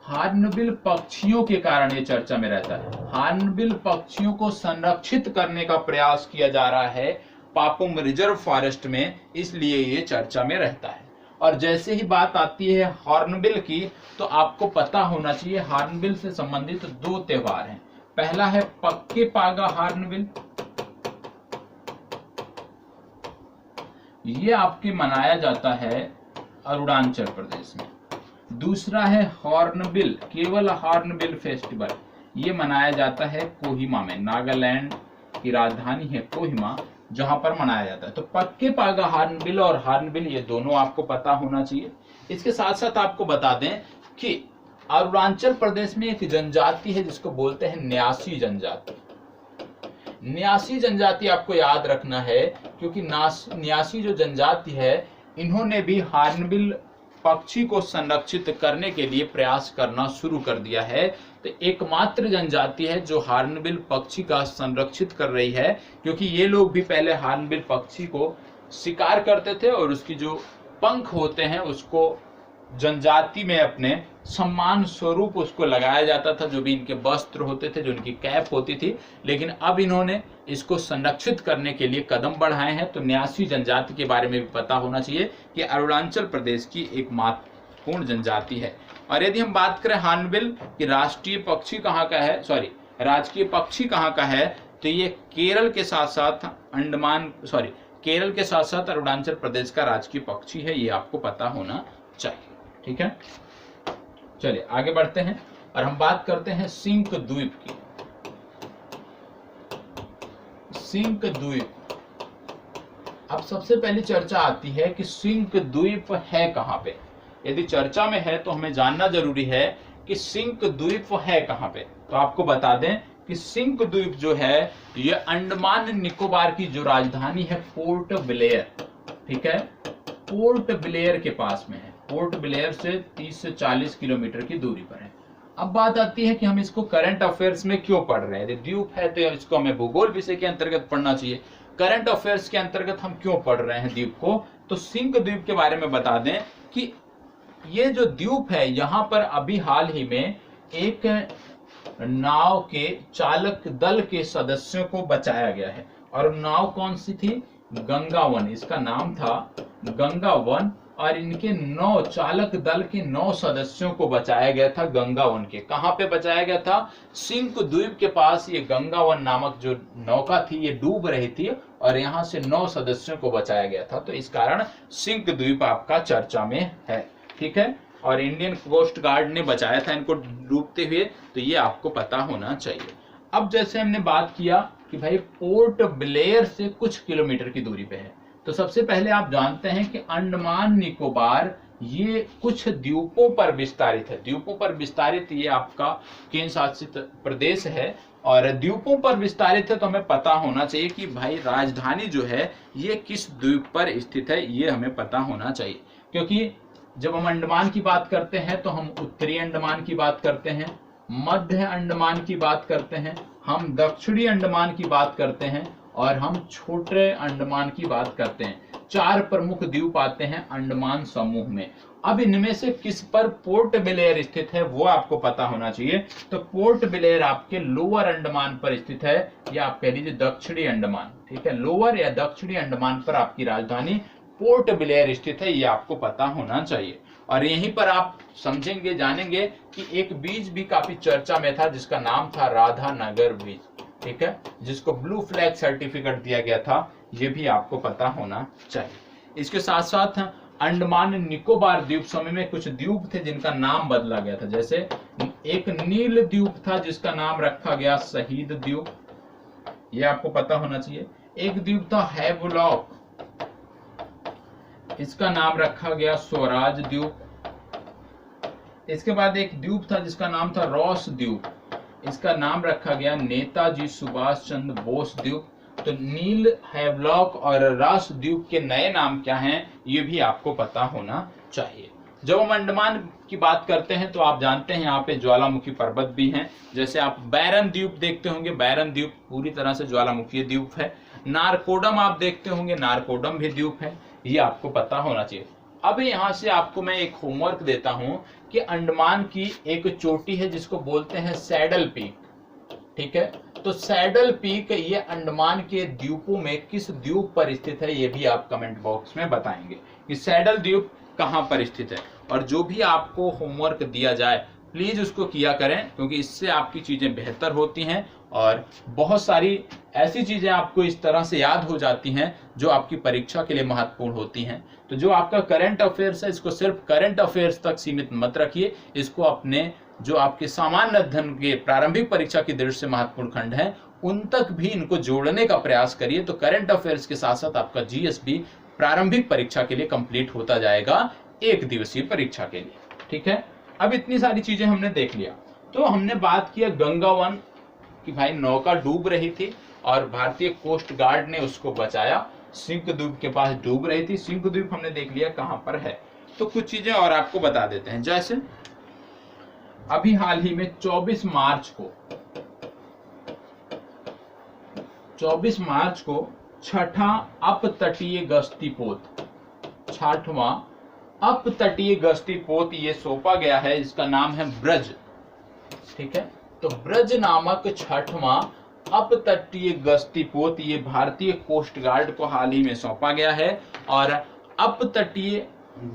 Speaker 1: हॉर्नबिल पक्षियों के कारण ये चर्चा में रहता है। हॉर्नबिल पक्षियों को संरक्षित करने का प्रयास किया जा रहा है पापुम रिजर्व फॉरेस्ट में, इसलिए ये चर्चा में रहता है। और जैसे ही बात आती है हॉर्नबिल की, तो आपको पता होना चाहिए हॉर्नबिल से संबंधित दो त्योहार हैं। पहला है पक्के पागा हॉर्नबिल, ये आपके मनाया जाता है अरुणाचल प्रदेश में। दूसरा है हॉर्नबिल, केवल हॉर्नबिल फेस्टिवल, ये मनाया जाता है कोहिमा में, नागालैंड की राजधानी है कोहिमा, जहां पर मनाया जाता है। तो पक्के पागा हॉर्नबिल और हॉर्नबिल ये दोनों आपको पता होना चाहिए। इसके साथ साथ आपको बता दें कि अरुणाचल प्रदेश में एक जनजाति है जिसको बोलते हैं न्यासी जनजाति। न्यासी जनजाति आपको याद रखना है, क्योंकि न्यासी जो जनजाति है इन्होंने भी हॉर्नबिल पक्षी को संरक्षित करने के लिए प्रयास करना शुरू कर दिया है। तो एकमात्र जनजाति है जो हॉर्नबिल पक्षी का संरक्षित कर रही है, क्योंकि ये लोग भी पहले हॉर्नबिल पक्षी को शिकार करते थे और उसकी जो पंख होते हैं उसको जनजाति में अपने सम्मान स्वरूप उसको लगाया जाता था, जो भी इनके वस्त्र होते थे, जो इनकी कैप होती थी। लेकिन अब इन्होंने इसको संरक्षित करने के लिए कदम बढ़ाए हैं। तो न्यासी जनजाति के बारे में भी पता होना चाहिए कि अरुणाचल प्रदेश की एक महत्वपूर्ण जनजाति है। और यदि हम बात करें हॉर्नबिल कि राष्ट्रीय पक्षी कहाँ का है, राजकीय पक्षी कहाँ का है, तो ये केरल के साथ साथ केरल के साथ साथ अरुणाचल प्रदेश का राजकीय पक्षी है, ये आपको पता होना चाहिए। ठीक है, चलिए आगे बढ़ते हैं और हम बात करते हैं सिंक द्वीप की। सिंक द्वीप, अब सबसे पहली चर्चा आती है कि सिंक द्वीप है कहाँ पे। यदि चर्चा में है तो हमें जानना जरूरी है कि सिंक द्वीप है कहाँ पे। तो आपको बता दें कि सिंक द्वीप जो है ये अंडमान निकोबार की जो राजधानी है पोर्ट ब्लेयर, ठीक है, पोर्ट ब्लेयर के पास में है। पोर्ट ब्लेयर से 30 से 40 किलोमीटर की दूरी पर है। अब बात आती है कि हम इसको करंट अफेयर्स में क्यों पढ़ रहे हैं। यदि द्वीप है तो इसको हमें भूगोल विषय के अंतर्गत पढ़ना चाहिए, करंट अफेयर्स के अंतर्गत हम क्यों पढ़ रहे हैं द्वीप को। तो सिंक द्वीप के बारे में बता दें कि ये जो द्वीप है यहाँ पर अभी हाल ही में एक नाव के चालक दल के सदस्यों को बचाया गया है। और नाव कौन सी थी? गंगावन, इसका नाम था गंगावन। और इनके 9 चालक दल के 9 सदस्यों को बचाया गया था गंगावन के। कहां पे बचाया गया था? सिंक द्वीप के पास ये गंगावन नामक जो नौका थी ये डूब रही थी और यहां से 9 सदस्यों को बचाया गया था। तो इस कारण सिंक द्वीप आपका चर्चा में है, ठीक है। और इंडियन कोस्ट गार्ड ने बचाया था इनको डूबते हुए, तो ये आपको पता होना चाहिए। अब जैसे हमने बात किया कि भाई पोर्ट ब्लेयर से कुछ किलोमीटर की दूरी पे है, तो सबसे पहले आप जानते हैं कि अंडमान निकोबार ये कुछ द्वीपों पर विस्तारित है। द्वीपों पर विस्तारित ये आपका केंद्र शासित प्रदेश है और द्वीपों पर विस्तारित है, तो हमें पता होना चाहिए कि भाई राजधानी जो है ये किस द्वीप पर स्थित है, ये हमें पता होना चाहिए। क्योंकि जब हम अंडमान की बात करते हैं तो हम उत्तरी अंडमान की बात करते हैं, मध्य अंडमान की बात करते हैं, हम दक्षिणी अंडमान की बात करते हैं और हम छोटे अंडमान की बात करते हैं। 4 प्रमुख द्वीप आते हैं अंडमान समूह में। अब इनमें से किस पर पोर्ट ब्लेयर स्थित है वो आपको पता होना चाहिए। तो पोर्ट ब्लेयर आपके लोअर अंडमान पर स्थित है, या आप कह लीजिए दक्षिणी अंडमान, ठीक है। लोअर या दक्षिणी अंडमान पर आपकी राजधानी पोर्ट ब्लेयर स्थित है, ये आपको पता होना चाहिए। और यहीं पर आप समझेंगे जानेंगे कि एक बीज भी काफी चर्चा में था जिसका नाम था राधानगर बीज, ठीक है, जिसको ब्लू फ्लैग सर्टिफिकेट दिया गया था, ये भी आपको पता होना चाहिए। इसके साथ साथ अंडमान निकोबार द्वीप समूह में कुछ द्वीप थे जिनका नाम बदला गया था। जैसे एक नील द्वीप था जिसका नाम रखा गया शहीद द्वीप, ये आपको पता होना चाहिए। एक द्वीप था हैवलॉक, इसका नाम रखा गया स्वराज द्वीप। इसके बाद एक द्वीप था जिसका नाम था रॉस द्वीप, इसका नाम रखा गया नेताजी सुभाष चंद्र बोस द्वीप। तो नील, हैवलॉक और रॉस द्वीप के नए नाम क्या हैं ये भी आपको पता होना चाहिए। जब हम अंडमान की बात करते हैं तो आप जानते हैं यहाँ पे ज्वालामुखी पर्वत भी हैं। जैसे आप बैरन द्वीप देखते होंगे, बैरन द्वीप पूरी तरह से ज्वालामुखी द्वीप है। नारकोडम आप देखते होंगे, नारकोडम भी द्वीप है, ये आपको पता होना चाहिए। अब यहाँ से आपको मैं एक होमवर्क देता हूं कि अंडमान की एक चोटी है जिसको बोलते हैं सैडल पीक, ठीक है। तो सैडल पीक ये अंडमान के द्वीपों में किस द्वीप पर स्थित है, ये भी आप कमेंट बॉक्स में बताएंगे कि सैडल द्वीप कहां पर स्थित है। और जो भी आपको होमवर्क दिया जाए प्लीज उसको किया करें, क्योंकि इससे आपकी चीजें बेहतर होती हैं और बहुत सारी ऐसी चीजें आपको इस तरह से याद हो जाती हैं जो आपकी परीक्षा के लिए महत्वपूर्ण होती हैं। तो जो आपका करंट अफेयर्स है इसको सिर्फ करंट अफेयर्स तक सीमित मत रखिए, इसको अपने जो आपके सामान्य अध्ययन के प्रारंभिक परीक्षा की दृष्टि से महत्वपूर्ण खंड हैं उन तक भी इनको जोड़ने का प्रयास करिए। तो करंट अफेयर्स के साथ साथ आपका जीएस भी प्रारंभिक परीक्षा के लिए कंप्लीट होता जाएगा, 1 दिवसीय परीक्षा के लिए, ठीक है। अब इतनी सारी चीजें हमने देख लिया, तो हमने बात किया गंगावन कि भाई नौका डूब रही थी और भारतीय कोस्ट गार्ड ने उसको बचाया। सिंक द्वीप के पास डूब रही थी, सिंक द्वीप हमने देख लिया कहां पर है। तो कुछ चीजें और आपको बता देते हैं। जैसे अभी हाल ही में 24 मार्च को छठा अपतटीय गश्ती पोत, 6वां अपतटीय गश्ती पोत ये सौंपा गया है, इसका नाम है ब्रज, ठीक है। तो ब्रज नामक 6वां अपतटीय गश्ती पोत ये भारतीय कोस्ट गार्ड को हाल ही में सौंपा गया है। और अपतटीय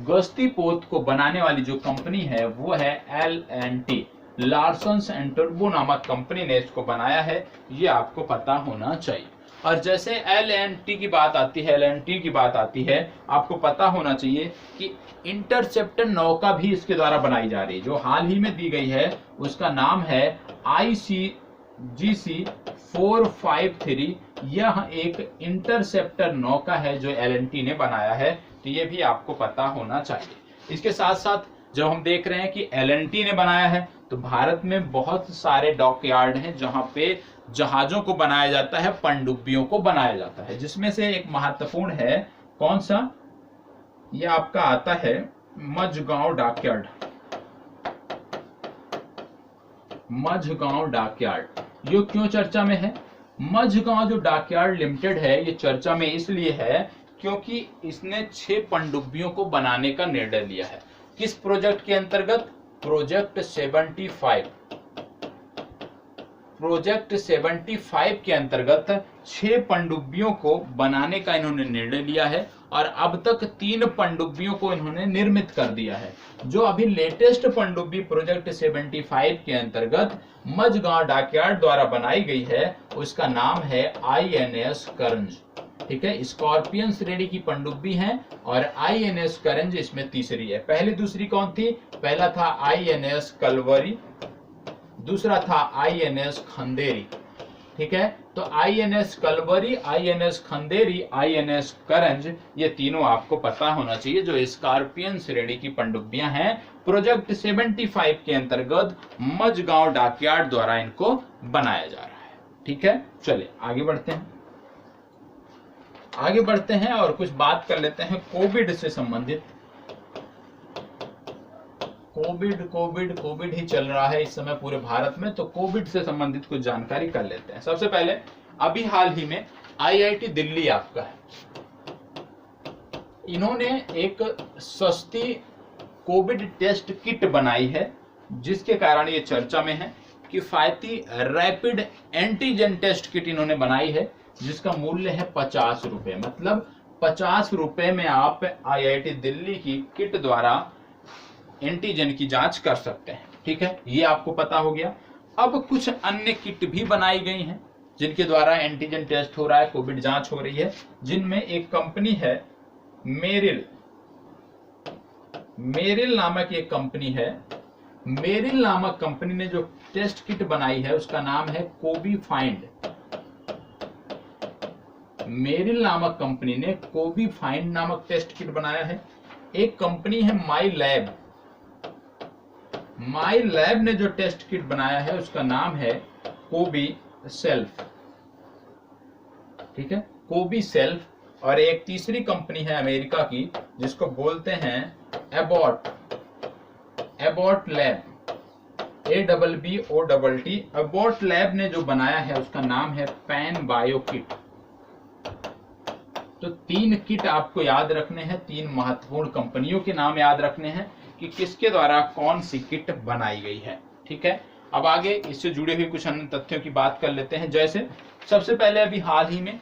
Speaker 1: गश्ती पोत को बनाने वाली जो कंपनी है वो है L&T, लार्सन एंड टर्बो नामक कंपनी ने इसको बनाया है, ये आपको पता होना चाहिए। और जैसे LNT की बात आती है, LNT की बात आती है, आपको पता होना चाहिए कि इंटरसेप्टर नौका भी इसके द्वारा बनाई जा रही है, जो हाल ही में दी गई है उसका नाम है ICGC 453। यह एक इंटरसेप्टर नौका है जो LNT ने बनाया है, तो ये भी आपको पता होना चाहिए। इसके साथ साथ जब हम देख रहे हैं कि LNT ने बनाया है, तो भारत में बहुत सारे डॉकयार्ड हैं जहां पे जहाजों को बनाया जाता है, पनडुब्बियों को बनाया जाता है, जिसमें से एक महत्वपूर्ण है, कौन सा, ये आपका आता है मझगांव डॉकयार्ड। मझगांव डॉकयार्ड ये क्यों चर्चा में है? मझगांव जो डॉकयार्ड लिमिटेड है, ये चर्चा में इसलिए है क्योंकि इसने 6 पनडुब्बियों को बनाने का निर्णय लिया है। किस प्रोजेक्ट के अंतर्गत? प्रोजेक्ट 75। प्रोजेक्ट 75 के अंतर्गत 6 पनडुब्बियों को बनाने का इन्होंने निर्णय लिया है और अब तक 3 पनडुब्बियों को इन्होंने निर्मित कर दिया है। जो अभी लेटेस्ट पनडुब्बी प्रोजेक्ट 75 के अंतर्गत मझगांव डॉकयार्ड द्वारा बनाई गई है, उसका नाम है INS करंज। ठीक है, स्कॉर्पियन श्रेणी की पनडुब्बी है और INS करंज इसमें तीसरी है। पहली दूसरी कौन थी? पहला था INS कलवरी, दूसरा था INS खंदेरी। ठीक है, तो INS Kalvari, INS Khanderi, INS करंज, ये तीनों आपको पता होना चाहिए, जो स्कॉर्पियन श्रेणी की पनडुब्बियां हैं। प्रोजेक्ट 75 के अंतर्गत मझगांव डॉकयार्ड द्वारा इनको बनाया जा रहा है। ठीक है, चलिए आगे बढ़ते हैं। आगे बढ़ते हैं और कुछ बात कर लेते हैं कोविड से संबंधित। कोविड ही चल रहा है इस समय पूरे भारत में, तो कोविड से संबंधित कुछ जानकारी कर लेते हैं। सबसे पहले अभी हाल ही में IIT दिल्ली आपका है, इन्होंने एक सस्ती कोविड टेस्ट किट बनाई है, जिसके कारण ये चर्चा में है। किफायती रैपिड एंटीजन टेस्ट किट इन्होंने बनाई है, जिसका मूल्य है 50 रुपए। मतलब 50 रुपए में आप IIT दिल्ली की किट द्वारा एंटीजन की जांच कर सकते हैं। ठीक है, ये आपको पता हो गया। अब कुछ अन्य किट भी बनाई गई हैं जिनके द्वारा एंटीजन टेस्ट हो रहा है, कोविड जांच हो रही है, जिनमें एक कंपनी है मेरिल नामक एक कंपनी है। मेरिल नामक कंपनी ने जो टेस्ट किट बनाई है उसका नाम है कोबी फाइंड। मेरिल नामक कंपनी ने कोबी फाइंड नामक टेस्ट किट बनाया है। एक कंपनी है माई लैब ने जो टेस्ट किट बनाया है उसका नाम है कोबी सेल्फ। ठीक है, कोबी सेल्फ। और एक तीसरी कंपनी है अमेरिका की जिसको बोलते हैं Abbott lab, ABBOTT। Abbott lab ने जो बनाया है उसका नाम है पैन बायो किट। तो 3 किट आपको याद रखने हैं, 3 महत्वपूर्ण कंपनियों के नाम याद रखने हैं कि किसके द्वारा कौन सी किट बनाई गई है। ठीक है, अब आगे इससे जुड़े हुए कुछ अन्य तथ्यों की बात कर लेते हैं। जैसे सबसे पहले अभी हाल ही में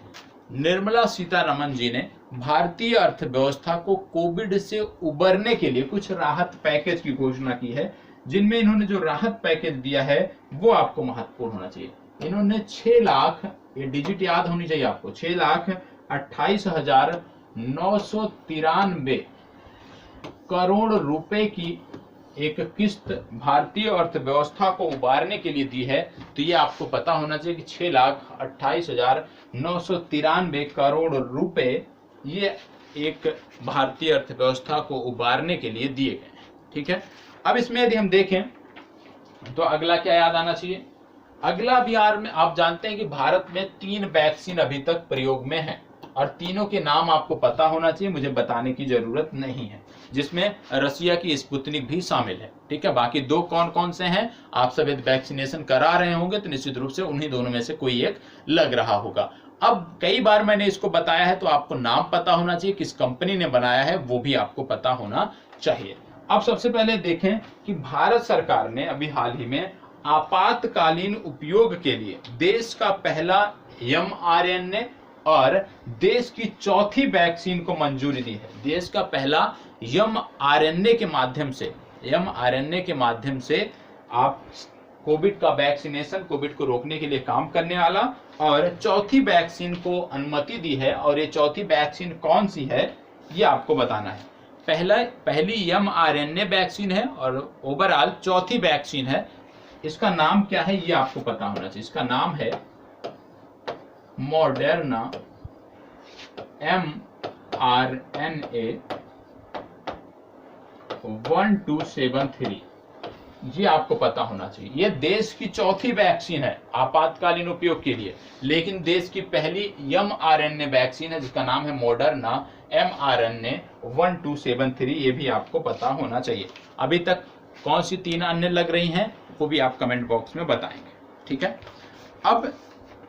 Speaker 1: निर्मला सीतारमण जी ने भारतीय अर्थव्यवस्था को कोविड से उबरने के लिए कुछ राहत पैकेज की घोषणा की है, जिनमें इन्होंने जो राहत पैकेज दिया है वो आपको महत्वपूर्ण होना चाहिए। इन्होंने 6 लाख, ये डिजिट याद होनी चाहिए आपको, 6,28,993 करोड़ रुपए की एक किस्त भारतीय अर्थव्यवस्था को उबारने के लिए दी है। तो ये आपको पता होना चाहिए कि 6,28,993 करोड़ रुपए ये एक भारतीय अर्थव्यवस्था को उबारने के लिए दिए गए हैं। ठीक है, अब इसमें यदि हम देखें तो अगला क्या याद आना चाहिए? अगला बिहार में आप जानते हैं कि भारत में 3 वैक्सीन अभी तक प्रयोग में है और तीनों के नाम आपको पता होना चाहिए, मुझे बताने की जरूरत नहीं है, जिसमें रसिया की स्पुतनिक भी शामिल है। ठीक है, बाकी 2 कौन कौन से हैं? आप सब यदि वैक्सीनेशन करा रहे होंगे तो निश्चित रूप से उन्हीं दोनों में से कोई एक लग रहा होगा। अब कई बार मैंने इसको बताया है, तो आपको नाम पता होना चाहिए, किस कंपनी ने बनाया है वो भी आपको पता होना चाहिए। अब सबसे पहले देखें कि भारत सरकार ने अभी हाल ही में आपातकालीन उपयोग के लिए देश का पहला mRNA और देश की चौथी वैक्सीन को मंजूरी दी है। देश का पहला mRNA के माध्यम से आप कोविड का वैक्सीनेशन, कोविड को रोकने के लिए काम करने वाला, और चौथी वैक्सीन को अनुमति दी है। और ये चौथी वैक्सीन कौन सी है ये आपको बताना है। पहली mRNA वैक्सीन है और ओवरऑल चौथी वैक्सीन है। इसका नाम क्या है ये आपको पता होना चाहिए। इसका नाम है मॉडर्ना mRNA 1273, ये आपको पता होना चाहिए। ये देश की चौथी वैक्सीन है आपातकालीन उपयोग के लिए, लेकिन देश की पहली mRNA वैक्सीन है जिसका नाम है मॉडर्ना mRNA 1273, ये भी आपको पता होना चाहिए। अभी तक कौन सी 3 अन्य लग रही हैं वो भी आप कमेंट बॉक्स में बताएंगे, ठीक है। अब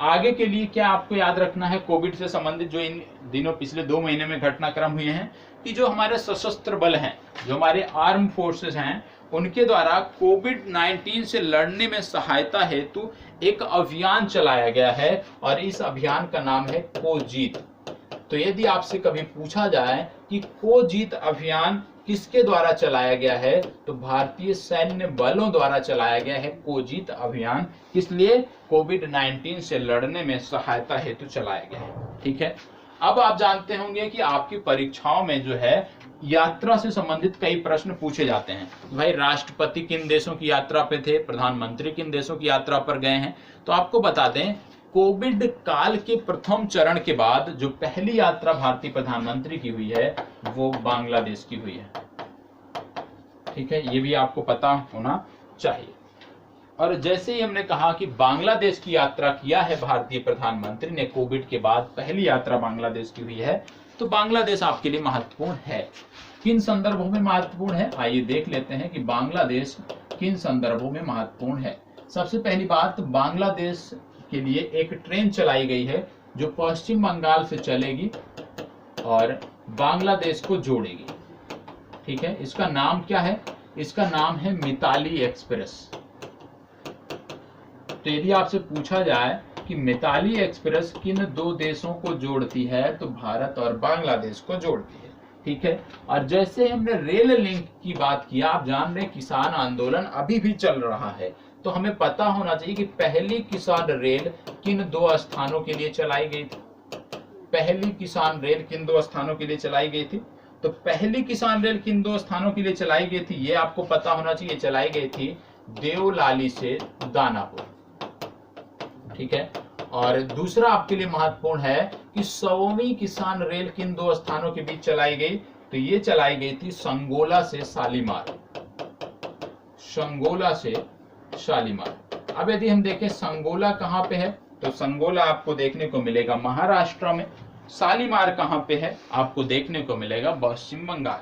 Speaker 1: आगे के लिए क्या आपको याद रखना है कोविड से संबंधित जो इन दिनों पिछले 2 महीने में घटनाक्रम हुए हैं, कि जो हमारे सशस्त्र बल हैं, जो हमारे आर्म फोर्सेस हैं, उनके द्वारा कोविड-19 से लड़ने में सहायता हेतु एक अभियान चलाया गया है और इस अभियान का नाम है कोजीत। तो यदि आपसे कभी पूछा जाए कि कोजीत अभियान किसके द्वारा चलाया गया है, तो भारतीय सैन्य बलों द्वारा चलाया गया है कोजीत अभियान। इसलिए कोविड-19 से लड़ने में सहायता हेतु चलाया गया है, ठीक है। अब आप जानते होंगे कि आपकी परीक्षाओं में जो है यात्रा से संबंधित कई प्रश्न पूछे जाते हैं। भाई राष्ट्रपति किन देशों की यात्रा पे थे, प्रधानमंत्री किन देशों की यात्रा पर गए हैं। तो आपको बता दें, कोविड काल के प्रथम चरण के बाद जो पहली यात्रा भारतीय प्रधानमंत्री की हुई है वो बांग्लादेश की हुई है, ठीक है। ये भी आपको पता होना चाहिए। और जैसे ही हमने कहा कि बांग्लादेश की यात्रा किया है भारतीय प्रधानमंत्री ने, कोविड के बाद पहली यात्रा बांग्लादेश की हुई है, तो बांग्लादेश आपके लिए महत्वपूर्ण है। किन संदर्भों में महत्वपूर्ण है, आइए देख लेते हैं कि बांग्लादेश किन संदर्भों में महत्वपूर्ण है। सबसे पहली बात, बांग्लादेश के लिए एक ट्रेन चलाई गई है जो पश्चिम बंगाल से चलेगी और बांग्लादेश को जोड़ेगी, ठीक है। इसका नाम क्या है, इसका नाम है मिताली एक्सप्रेस। तो यदि आपसे पूछा जाए कि मिताली एक्सप्रेस किन 2 देशों को जोड़ती है, तो भारत और बांग्लादेश को जोड़ती है, ठीक है। और जैसे हमने रेल लिंक की बात की, आप जान रहे किसान आंदोलन अभी भी चल रहा है, तो हमें पता होना चाहिए कि पहली किसान रेल किन 2 स्थानों के लिए चलाई गई थी। पहली किसान रेल किन 2 स्थानों के लिए चलाई गई थी, तो पहली किसान रेल किन 2 स्थानों के लिए चलाई गई थी ये आपको पता होना चाहिए। चलाई गई थी देवलाली से दानापुर, ठीक है। और दूसरा आपके लिए महत्वपूर्ण है कि 100वीं किसान रेल किन 2 स्थानों के बीच चलाई गई, तो ये चलाई गई थी संगोला से शालीमार, संगोला से शालीमार। अब यदि हम देखें संगोला कहां पे है, तो संगोला आपको देखने को मिलेगा महाराष्ट्र में। शालीमार कहां पे है, आपको देखने को मिलेगा पश्चिम बंगाल।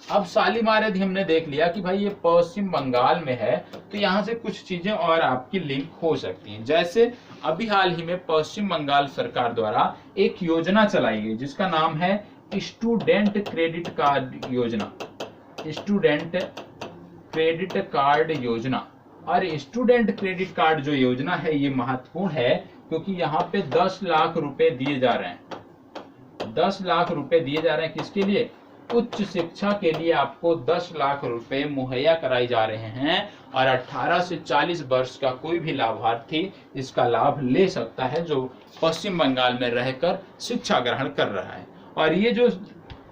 Speaker 1: अब शालीमार यदि हमने देख लिया कि भाई ये पश्चिम बंगाल में है, तो यहाँ से कुछ चीजें और आपकी लिंक हो सकती हैं। जैसे अभी हाल ही में पश्चिम बंगाल सरकार द्वारा एक योजना चलाई गई जिसका नाम है स्टूडेंट क्रेडिट कार्ड योजना, स्टूडेंट क्रेडिट कार्ड योजना। और स्टूडेंट क्रेडिट कार्ड जो योजना है ये महत्वपूर्ण है क्योंकि यहाँ पे 10 लाख रुपए दिए जा रहे हैं। 10 लाख रुपए दिए जा रहे हैं किसके लिए, उच्च शिक्षा के लिए आपको 10 लाख रुपए मुहैया कराए जा रहे हैं। और 18 से 40 वर्ष का कोई भी लाभार्थी इसका लाभ ले सकता है जो पश्चिम बंगाल में रहकर शिक्षा ग्रहण कर रहा है। और ये जो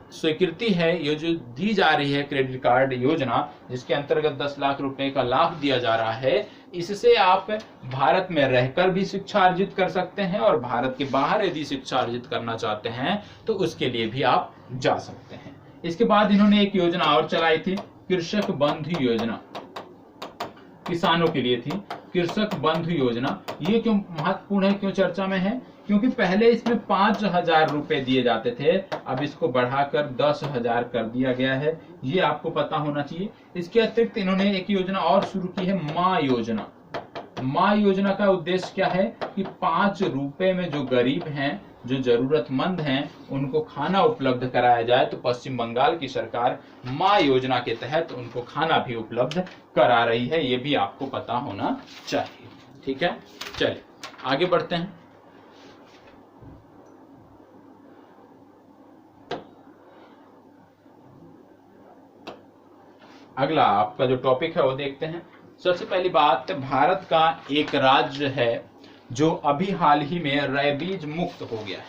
Speaker 1: स्वीकृति है, ये जो दी जा रही है क्रेडिट कार्ड योजना, जिसके अंतर्गत 10 लाख रुपए का लाभ दिया जा रहा है, इससे आप भारत में रहकर भी शिक्षा अर्जित कर सकते हैं और भारत के बाहर यदि शिक्षा अर्जित करना चाहते हैं तो उसके लिए भी आप जा सकते हैं। इसके बाद इन्होंने एक योजना और चलाई थी, कृषक बंधु योजना, किसानों के लिए थी कृषक बंधु योजना। ये क्यों महत्वपूर्ण है, क्यों चर्चा में है, क्योंकि पहले इसमें 5,000 रुपए दिए जाते थे, अब इसको बढ़ाकर 10,000 कर दिया गया है, ये आपको पता होना चाहिए। इसके अतिरिक्त इन्होंने एक योजना और शुरू की है, माँ योजना। माँ योजना का उद्देश्य क्या है कि 5 रुपए में जो गरीब हैं, जो जरूरतमंद हैं, उनको खाना उपलब्ध कराया जाए। तो पश्चिम बंगाल की सरकार माँ योजना के तहत उनको खाना भी उपलब्ध करा रही है, ये भी आपको पता होना चाहिए, ठीक है। चलिए आगे बढ़ते हैं। अगला आपका जो टॉपिक है वो देखते हैं, सबसे पहली बात, भारत का एक राज्य है जो अभी हाल ही में रेबीज मुक्त हो गया है।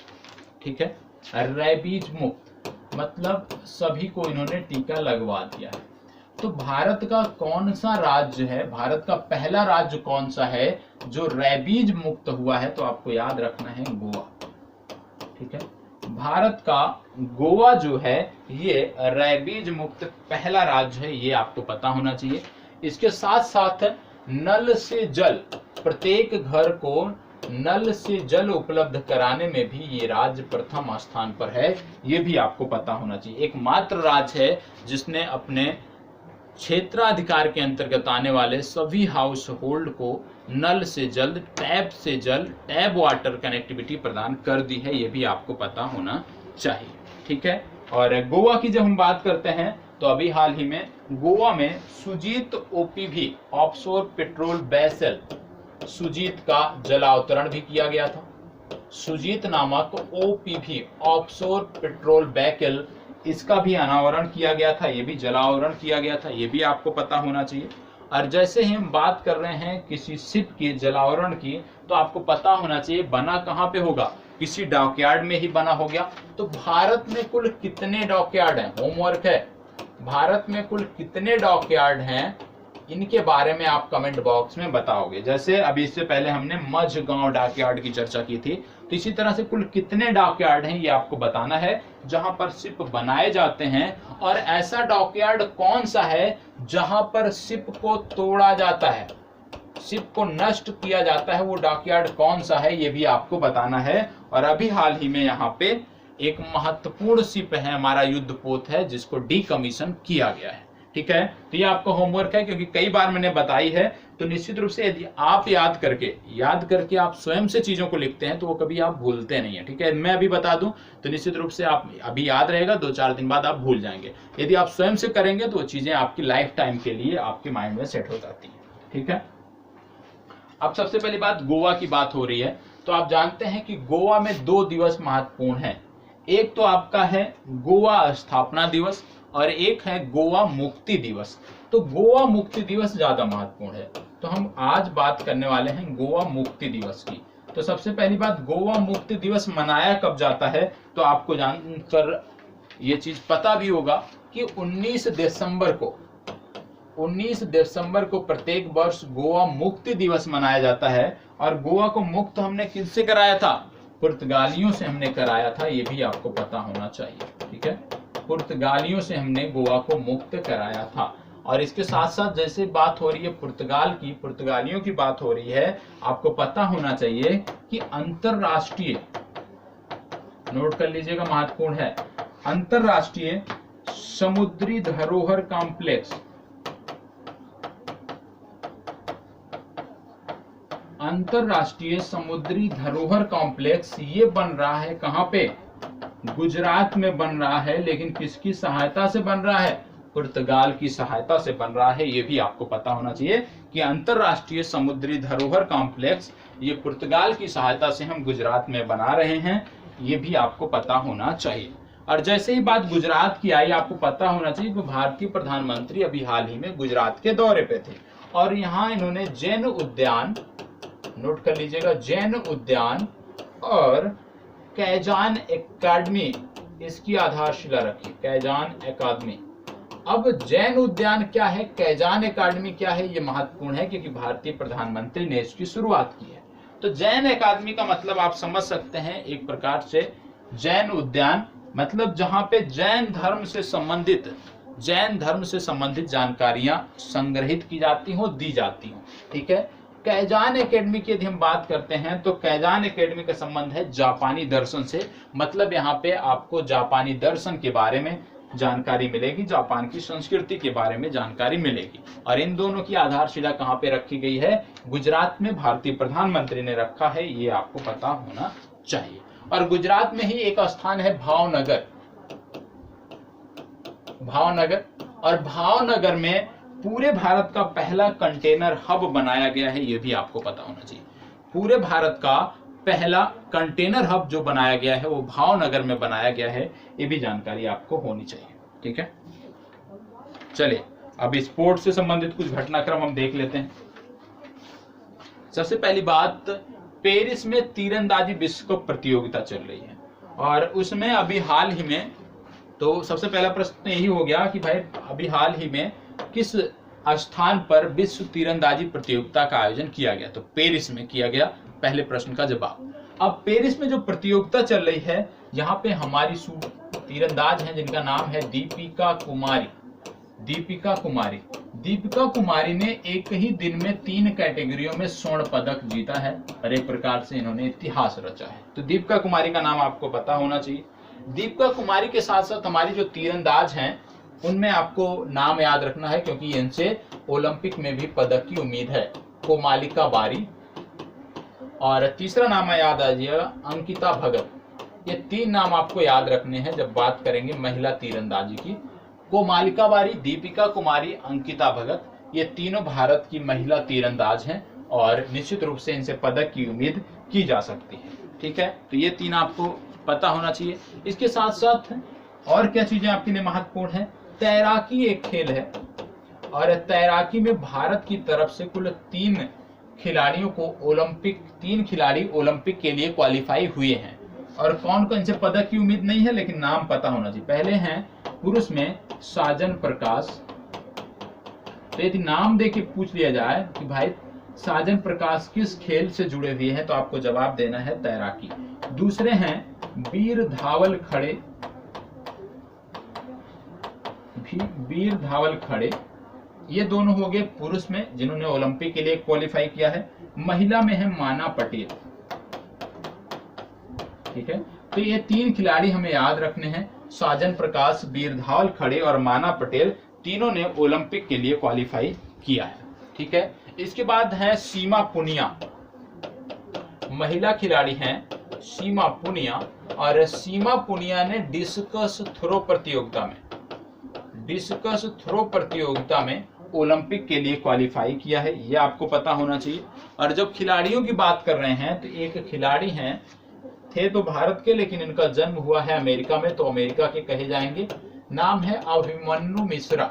Speaker 1: ठीक है, रेबीज मुक्त मतलब सभी को इन्होंने टीका लगवा दिया है। तो भारत का कौन सा राज्य है, भारत का पहला राज्य कौन सा है जो रेबीज मुक्त हुआ है? तो आपको याद रखना है गोवा। ठीक है, भारत का गोवा जो है ये रेबीज मुक्त पहला राज्य है, ये आपको पता होना चाहिए। इसके साथ साथ नल से जल, प्रत्येक घर को नल से जल उपलब्ध कराने में भी ये राज्य प्रथम स्थान पर है, ये भी आपको पता होना चाहिए। एकमात्र राज्य है जिसने अपने क्षेत्राधिकार के अंतर्गत आने वाले सभी हाउस होल्ड को नल से जल, टैप वाटर कनेक्टिविटी प्रदान कर दी है, ये भी आपको पता होना चाहिए। ठीक है, और गोवा की जब हम बात करते हैं तो अभी हाल ही में गोवा में Sujit OPV offshore patrol vessel, Sujit का जलावतरण भी किया गया था। सुजीत नामक ओपीवी ऑफशोर पेट्रोल वेसल, इसका भी अनावरण किया गया था, ये भी जलावरण किया गया था, ये भी आपको पता होना चाहिए। और जैसे ही हम बात कर रहे हैं किसी शिप के जलावरण की, तो आपको पता होना चाहिए बना कहाँ पे होगा, किसी डॉकयार्ड में ही बना हो गया। तो भारत में कुल कितने डॉकयार्ड हैं, होमवर्क है, भारत में कुल कितने डॉकयार्ड हैं, इनके बारे में आप कमेंट बॉक्स में बताओगे। जैसे अभी इससे पहले हमने मझगांव डॉकयार्ड की चर्चा की थी, तो इसी तरह से कुल कितने डॉकयार्ड हैं ये आपको बताना है जहां पर शिप बनाए जाते हैं। और ऐसा डॉकयार्ड कौन सा है जहां पर शिप को तोड़ा जाता है, शिप को नष्ट किया जाता है, वो डॉकयार्ड कौन सा है ये भी आपको बताना है। और अभी हाल ही में यहाँ पे एक महत्वपूर्ण शिप है, हमारा युद्धपोत है, जिसको डीकमीशन किया गया है। ठीक है, तो ये आपका होमवर्क है, क्योंकि कई बार मैंने बताई है। तो निश्चित रूप से यदि आप याद करके आप स्वयं से चीजों को लिखते हैं तो वो कभी आप भूलते नहीं है। ठीक है, मैं अभी बता दूं तो निश्चित रूप से आप अभी याद रहेगा, 2-4 दिन बाद आप भूल जाएंगे। यदि आप स्वयं से करेंगे तो वो चीजें आपकी लाइफ टाइम के लिए आपके माइंड में सेट हो जाती है। ठीक है, अब सबसे पहली बात, गोवा की बात हो रही है, तो आप जानते हैं कि गोवा में 2 दिवस महत्वपूर्ण है। एक तो आपका है गोवा स्थापना दिवस और एक है गोवा मुक्ति दिवस। तो गोवा मुक्ति दिवस ज्यादा महत्वपूर्ण है, तो हम आज बात करने वाले हैं गोवा मुक्ति दिवस की। तो सबसे पहली बात, गोवा मुक्ति दिवस मनाया कब जाता है? तो आपको जानकर ये चीज पता भी होगा कि 19 दिसंबर को प्रत्येक वर्ष गोवा मुक्ति दिवस मनाया जाता है। और गोवा को मुक्त हमने किससे कराया था? पुर्तगालियों से हमने कराया था, ये भी आपको पता होना चाहिए। ठीक है, पुर्तगालियों से हमने गोवा को मुक्त कराया था। और इसके साथ साथ जैसे बात हो रही है पुर्तगालियों की बात हो रही है, आपको पता होना चाहिए कि अंतरराष्ट्रीय, नोट कर लीजिएगा, महत्वपूर्ण है, अंतरराष्ट्रीय समुद्री धरोहर कॉम्प्लेक्स, अंतरराष्ट्रीय समुद्री धरोहर कॉम्प्लेक्स ये बन रहा है कहां पे? गुजरात में बन रहा है। लेकिन किसकी सहायता से बन रहा है? पुर्तगाल की सहायता से बन रहा है, ये भी आपको पता होना चाहिए कि अंतरराष्ट्रीय समुद्री धरोहर कॉम्प्लेक्स ये पुर्तगाल की सहायता से हम गुजरात में बना रहे हैं, ये भी आपको पता होना चाहिए। और जैसे ही बात गुजरात की आई, आपको पता होना चाहिए कि भारतीय प्रधानमंत्री अभी हाल ही में गुजरात के दौरे पे थे और यहाँ इन्होंने जैन उद्यान, नोट कर लीजिएगा, जैन उद्यान और कैजान एकेडमी, इसकी आधारशिला रखी, कैजान एकेडमी। अब जैन उद्यान क्या है, कैजान एकेडमी क्या है, ये महत्वपूर्ण है क्योंकि भारतीय प्रधानमंत्री ने इसकी शुरुआत की है। तो जैन एकेडमी का मतलब आप समझ सकते हैं, एक प्रकार से जैन उद्यान मतलब जहां पे जैन धर्म से संबंधित जानकारियां संग्रहित की जाती हो, दी जाती हो। ठीक है, कैजान एकेडमी की यदि हम बात करते हैं तो कैजान एकेडमी का संबंध है जापानी दर्शन से, मतलब यहाँ पे आपको जापानी दर्शन के बारे में जानकारी मिलेगी, जापान की संस्कृति के बारे में जानकारी मिलेगी। और इन दोनों की आधारशिला कहाँ पे रखी गई है? गुजरात में भारतीय प्रधानमंत्री ने रखा है, ये आपको पता होना चाहिए। और गुजरात में ही एक स्थान है भावनगर, और भावनगर में पूरे भारत का पहला कंटेनर हब बनाया गया है, ये भी आपको पता होना चाहिए। पूरे भारत का पहला कंटेनर हब जो बनाया गया है वो भावनगर में बनाया गया है, ये भी जानकारी आपको होनी चाहिए। ठीक है, चलिए अब स्पोर्ट्स से संबंधित कुछ घटनाक्रम हम देख लेते हैं। सबसे पहली बात, पेरिस में तीरंदाजी विश्व कप प्रतियोगिता चल रही है और उसमें अभी हाल ही में, तो सबसे पहला प्रश्न यही हो गया कि भाई अभी हाल ही में किस स्थान पर विश्व तीरंदाजी प्रतियोगिता का आयोजन किया गया, तो पेरिस में किया गया, पहले प्रश्न का जवाब। अब पेरिस में जो प्रतियोगिता चल रही है, यहाँ पे हमारी तीरंदाज हैं जिनका नाम है दीपिका कुमारी। दीपिका कुमारी ने एक ही दिन में 3 कैटेगरियों में स्वर्ण पदक जीता है और एक प्रकार से इन्होंने इतिहास रचा है। तो दीपिका कुमारी का नाम आपको पता होना चाहिए। दीपिका कुमारी के साथ साथ हमारी जो तीरंदाज हैं उनमें आपको नाम याद रखना है, क्योंकि इनसे ओलंपिक में भी पदक की उम्मीद है। कोमालिका बारी, और तीसरा नाम याद आ जाएगा अंकिता भगत। ये 3 नाम आपको याद रखने हैं जब बात करेंगे महिला तीरंदाजी की। कोमालिका बारी, दीपिका कुमारी, अंकिता भगत, ये तीनों भारत की महिला तीरंदाज हैं और निश्चित रूप से इनसे पदक की उम्मीद की जा सकती है। ठीक है, तो ये 3 आपको पता होना चाहिए। इसके साथ साथ और क्या चीजें आपके लिए महत्वपूर्ण है, तैराकी एक खेल है और तैराकी में भारत की तरफ से कुल 3 खिलाड़ियों को ओलंपिक 3 खिलाड़ी ओलंपिक के लिए क्वालिफाई हुए हैं। और कौन कौन से पदक की उम्मीद नहीं है, लेकिन नाम पता होना चाहिए। पहले हैं पुरुष में साजन प्रकाश, तो यदि नाम देके पूछ लिया जाए कि भाई साजन प्रकाश किस खेल से जुड़े हुए हैं, तो आपको जवाब देना है तैराकी। दूसरे हैं वीर धावल खड़े, ये दोनों हो गए पुरुष में जिन्होंने ओलंपिक के लिए क्वालिफाई किया है। महिला में है माना पटेल। ठीक है, तो ये 3 खिलाड़ी हमें याद रखने हैं, साजन प्रकाश, वीर धावल खड़े और माना पटेल, तीनों ने ओलंपिक के लिए क्वालिफाई किया है। ठीक है, इसके बाद है सीमा पुनिया, महिला खिलाड़ी हैं सीमा पुनिया, और सीमा पुनिया ने डिस्कस थ्रो प्रतियोगिता में ओलंपिक के लिए क्वालिफाई किया है, ये आपको पता होना चाहिए। और जब खिलाड़ियों की बात कर रहे हैं तो एक खिलाड़ी हैं, थे तो भारत के लेकिन इनका जन्म हुआ है अमेरिका में, तो अमेरिका के कहे जाएंगे। नाम है अभिमन्यु मिश्रा।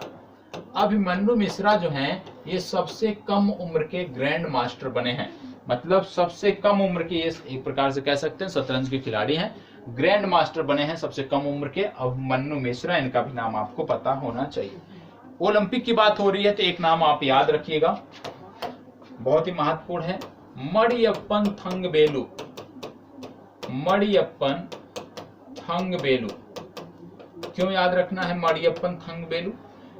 Speaker 1: अभिमन्यु मिश्रा जो हैं ये सबसे कम उम्र के ग्रैंड मास्टर बने हैं, मतलब सबसे कम उम्र के, ये एक प्रकार से कह सकते हैं शतरंज के खिलाड़ी हैं, ग्रैंड मास्टर बने हैं सबसे कम उम्र के, अभिमन्यु मिश्रा, इनका भी नाम आपको पता होना चाहिए। ओलंपिक की बात हो रही है तो एक नाम आप याद रखिएगा, बहुत ही महत्वपूर्ण है, मरियप्पन थंगबेलु। क्यों याद रखना है मरियप्पन थंगबेलु?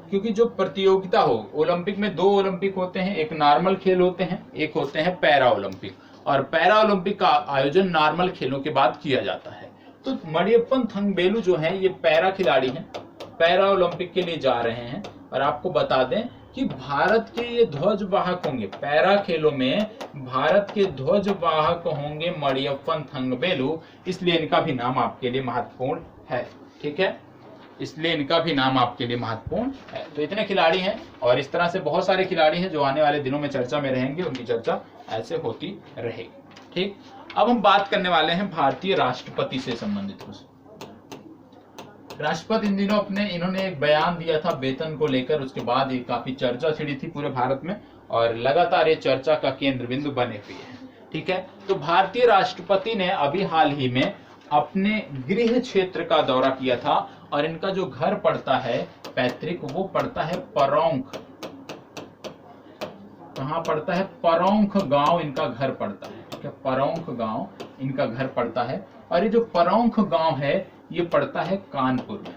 Speaker 1: क्योंकि जो प्रतियोगिता हो, ओलंपिक में 2 ओलंपिक होते हैं, एक नॉर्मल खेल होते हैं, एक होते हैं पैरा ओलंपिक, और पैरा ओलंपिक का आयोजन नॉर्मल खेलों के बाद किया जाता है। तो मरियप्पन थंगबेलु जो है ये पैरा खिलाड़ी हैं, पैरा ओलंपिक के लिए जा रहे हैं। और आपको बता दें कि भारत के ये ध्वजवाहक होंगे, पैरा खेलों में भारत के ध्वजवाहक होंगे मरियप्पन थंगबेलु, इसलिए इनका भी नाम आपके लिए महत्वपूर्ण है। ठीक है, इसलिए इनका भी नाम आपके लिए महत्वपूर्ण है। तो इतने खिलाड़ी हैं और इस तरह से बहुत सारे खिलाड़ी हैं जो आने वाले दिनों में चर्चा में रहेंगे, उनकी चर्चा ऐसे होती रहेगी। ठीक, अब हम बात करने वाले हैं भारतीय राष्ट्रपति से संबंधित कुछ। राष्ट्रपति इन दिनों इन्होंने एक बयान दिया था वेतन को लेकर, उसके बाद ये काफी चर्चा छिड़ी थी पूरे भारत में और लगातार ये चर्चा का केंद्र बिंदु बने हुए हैं। ठीक है, तो भारतीय राष्ट्रपति ने अभी हाल ही में अपने गृह क्षेत्र का दौरा किया था और इनका जो घर पड़ता है पैतृक, वो पड़ता है परौंख। कहाँ पड़ता है? परौंख गांव इनका घर पड़ता है। ठीक है, परौंख गांव इनका घर पड़ता है और ये जो परौंख गांव है ये पड़ता है कानपुर में,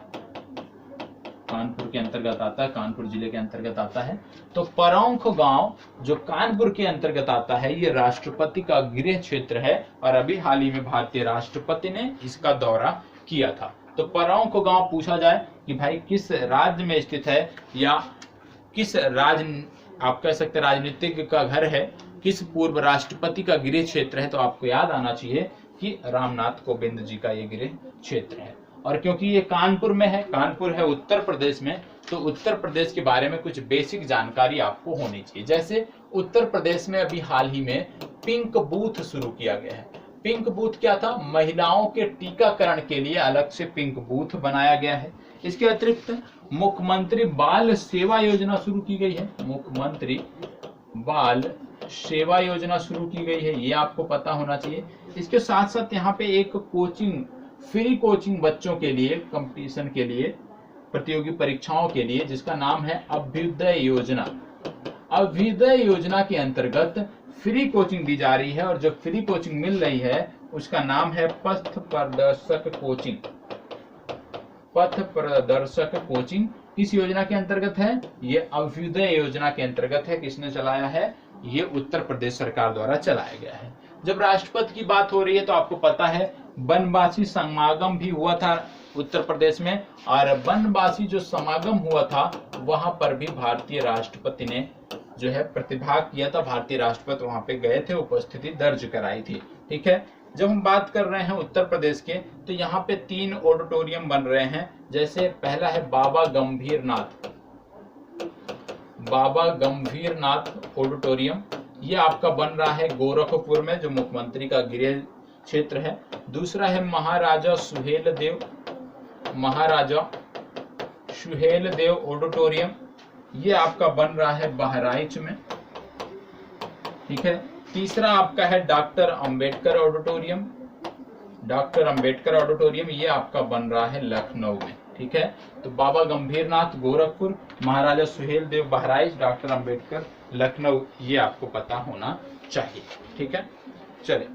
Speaker 1: कानपुर के अंतर्गत आता है, कानपुर जिले के अंतर्गत आता है। तो परौंख गांव जो कानपुर के अंतर्गत आता है ये राष्ट्रपति का गृह क्षेत्र है और अभी हाल ही में भारतीय राष्ट्रपति ने इसका दौरा किया था। तो परौंख गांव पूछा जाए कि भाई किस राज्य में स्थित है या किस राज्य, आप कह सकते राजनीतिक का घर है, किस पूर्व राष्ट्रपति का गृह क्षेत्र है, तो आपको याद आना चाहिए कि रामनाथ कोविंद जी का ये गृह क्षेत्र है। और क्योंकि ये कानपुर में है, कानपुर है उत्तर प्रदेश में, तो उत्तर प्रदेश के बारे में कुछ बेसिक जानकारी आपको होनी चाहिए। जैसे उत्तर प्रदेश में अभी हाल ही में पिंक बूथ शुरू किया गया है। पिंक बूथ क्या था? महिलाओं के टीकाकरण के लिए अलग से पिंक बूथ बनाया गया है। इसके अतिरिक्त मुख्यमंत्री बाल सेवा योजना शुरू की गई है। मुख्यमंत्री बाल सेवा योजना शुरू की गई है, ये आपको पता होना चाहिए। इसके साथ साथ यहाँ पे एक कोचिंग, फ्री कोचिंग बच्चों के लिए, कंपटीशन के लिए, प्रतियोगी परीक्षाओं के लिए, जिसका नाम है अभ्युदय योजना। अभ्युदय योजना के अंतर्गत फ्री कोचिंग दी जा रही है और जो फ्री कोचिंग मिल रही है उसका नाम है पथ प्रदर्शक कोचिंग। पथ प्रदर्शक कोचिंग किस योजना के अंतर्गत है? ये अभ्युदय योजना के अंतर्गत है। किसने चलाया है? ये उत्तर प्रदेश सरकार द्वारा चलाया गया है। जब राष्ट्रपति की बात हो रही है तो आपको पता है वनवासी समागम भी हुआ था उत्तर प्रदेश में, और वनवासी जो समागम हुआ था वहां पर भी भारतीय राष्ट्रपति ने जो है प्रतिभाग किया था। भारतीय राष्ट्रपति वहां पे गए थे, उपस्थिति दर्ज कराई थी। ठीक है, जब हम बात कर रहे हैं उत्तर प्रदेश के, तो यहाँ पे 3 ऑडिटोरियम बन रहे हैं। जैसे पहला है बाबा गंभीरनाथ, बाबा गंभीरनाथ ऑडिटोरियम, ये आपका बन रहा है गोरखपुर में, जो मुख्यमंत्री का गृह क्षेत्र है। दूसरा है महाराजा सुहेलदेव, महाराजा सुहेलदेव ऑडिटोरियम, ये आपका बन रहा है बहराइच में। ठीक है, तीसरा आपका है doctor Ambedkar auditorium, doctor Ambedkar auditorium, ये आपका बन रहा है लखनऊ में। ठीक है, तो बाबा गंभीरनाथ गोरखपुर, महाराजा सुहेलदेव बहराइच, डॉक्टर अंबेडकर लखनऊ, ये आपको पता होना चाहिए। ठीक है, चलिए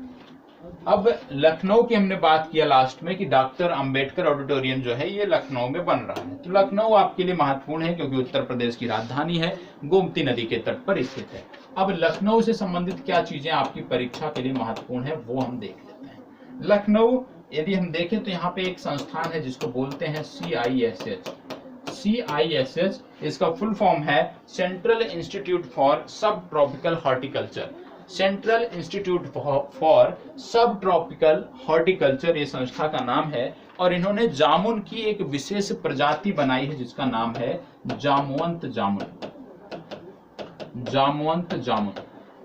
Speaker 1: अब लखनऊ की हमने बात किया लास्ट में कि डॉक्टर अंबेडकर ऑडिटोरियम जो है ये लखनऊ में बन रहा है। तो लखनऊ आपके लिए महत्वपूर्ण है क्योंकि उत्तर प्रदेश की राजधानी है, गोमती नदी के तट पर स्थित है। अब लखनऊ से संबंधित क्या चीजें आपकी परीक्षा के लिए महत्वपूर्ण है वो हम देख लेते हैं। लखनऊ यदि हम देखें तो यहाँ पे एक संस्थान है जिसको बोलते हैं CISH। CISH इसका फुल फॉर्म है सेंट्रल इंस्टीट्यूट फॉर सब tropical horticulture. Central institute for सब ट्रॉपिकल हॉर्टिकल्चर ये संस्था का नाम है, और इन्होंने जामुन की एक विशेष प्रजाति बनाई है जिसका नाम है जामुवंत जामुन। जामुवंत जामुन,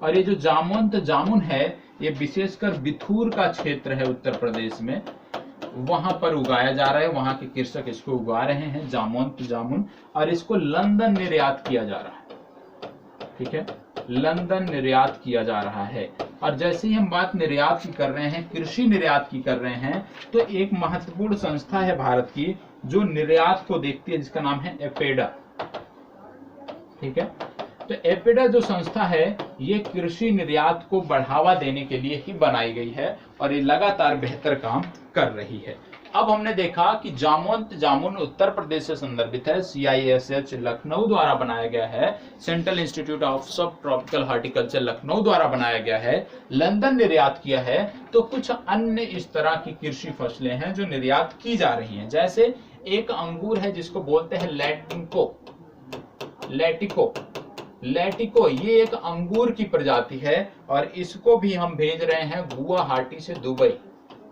Speaker 1: और ये जो जामुवंत जामुन है ये विशेषकर बिथूर का क्षेत्र है उत्तर प्रदेश में, वहां पर उगाया जा रहा है। वहां के कृषक इसको उगा रहे हैं जामुवंत जामुन, और इसको लंदन निर्यात किया जा रहा है। ठीक है, लंदन निर्यात किया जा रहा है। और जैसे ही हम बात निर्यात की कर रहे हैं, कृषि निर्यात की कर रहे हैं, तो एक महत्वपूर्ण संस्था है भारत की जो निर्यात को देखती है, जिसका नाम है एपेडा। ठीक है, तो एपेडा जो संस्था है ये कृषि निर्यात को बढ़ावा देने के लिए ही बनाई गई है और ये लगातार बेहतर काम कर रही है। अब हमने देखा कि जामुवंत जामुन उत्तर प्रदेश से संदर्भित है, CISH लखनऊ द्वारा बनाया गया है, सेंट्रल इंस्टीट्यूट ऑफ सब ट्रॉपिकल हॉर्टिकल्चर लखनऊ द्वारा बनाया गया है, लंदन निर्यात किया है। तो कुछ अन्य इस तरह की कृषि फसलें हैं जो निर्यात की जा रही हैं। जैसे एक अंगूर है जिसको बोलते हैं लैटिको, ये एक अंगूर की प्रजाति है और इसको भी हम भेज रहे हैं गुवाहाटी से दुबई।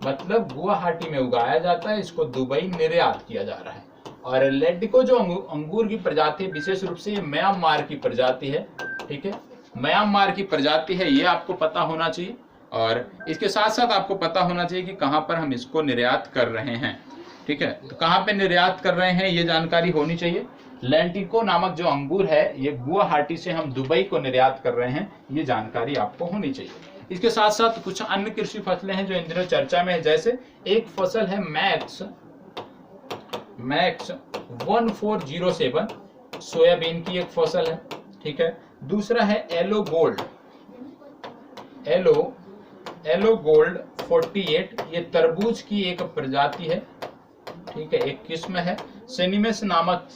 Speaker 1: मतलब गुवाहाटी में उगाया जाता है, इसको दुबई निर्यात किया जा रहा है। और लैटिको जो अंगूर की प्रजाति है, विशेष रूप से ये म्यांमार की प्रजाति है। ठीक है, म्यांमार की प्रजाति है, ये आपको पता होना चाहिए। और इसके साथ साथ आपको पता होना चाहिए कि कहां पर हम इसको निर्यात कर रहे हैं। ठीक है, तो कहां पे निर्यात कर रहे हैं ये जानकारी होनी चाहिए। लैटिको नामक जो अंगूर है ये गुवाहाटी से हम दुबई को निर्यात कर रहे हैं, ये जानकारी आपको होनी चाहिए। इसके साथ साथ कुछ अन्य कृषि फसलें हैं जो इन दिनों चर्चा में है। जैसे एक फसल है मैक्स 1407, सोयाबीन की एक फसल है। ठीक है, दूसरा है एलो गोल्ड 48, ये तरबूज की एक प्रजाति है। ठीक है, एक किस्म है। सेनिमेस नामक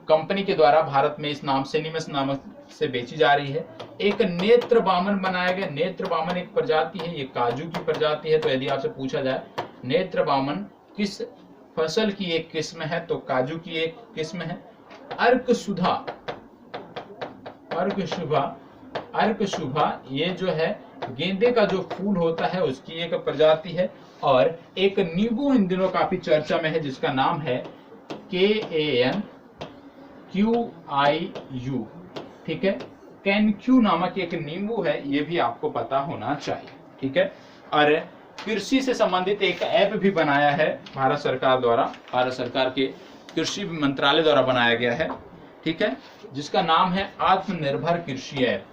Speaker 1: कंपनी के द्वारा भारत में इस नाम सेनिमेस नामक से बेची जा रही है। एक नेत्र बामन बनाया गया, नेत्र बामन एक प्रजाति है, ये काजू की प्रजाति है। तो यदि आपसे पूछा जाए नेत्र बामन किस फसल की एक किस्म है, तो काजू की एक किस्म है। अर्क शुभा ये जो है गेंदे का जो फूल होता है उसकी एक प्रजाति है। और एक नींबू इन दिनों काफी चर्चा में है जिसका नाम है KANQIU। ठीक है, कैनक्यू नामक एक नींबू है, ये भी आपको पता होना चाहिए। ठीक है, और कृषि से संबंधित एक ऐप भी बनाया है भारत सरकार द्वारा, भारत सरकार के कृषि मंत्रालय द्वारा बनाया गया है, ठीक है, जिसका नाम है आत्मनिर्भर कृषि ऐप।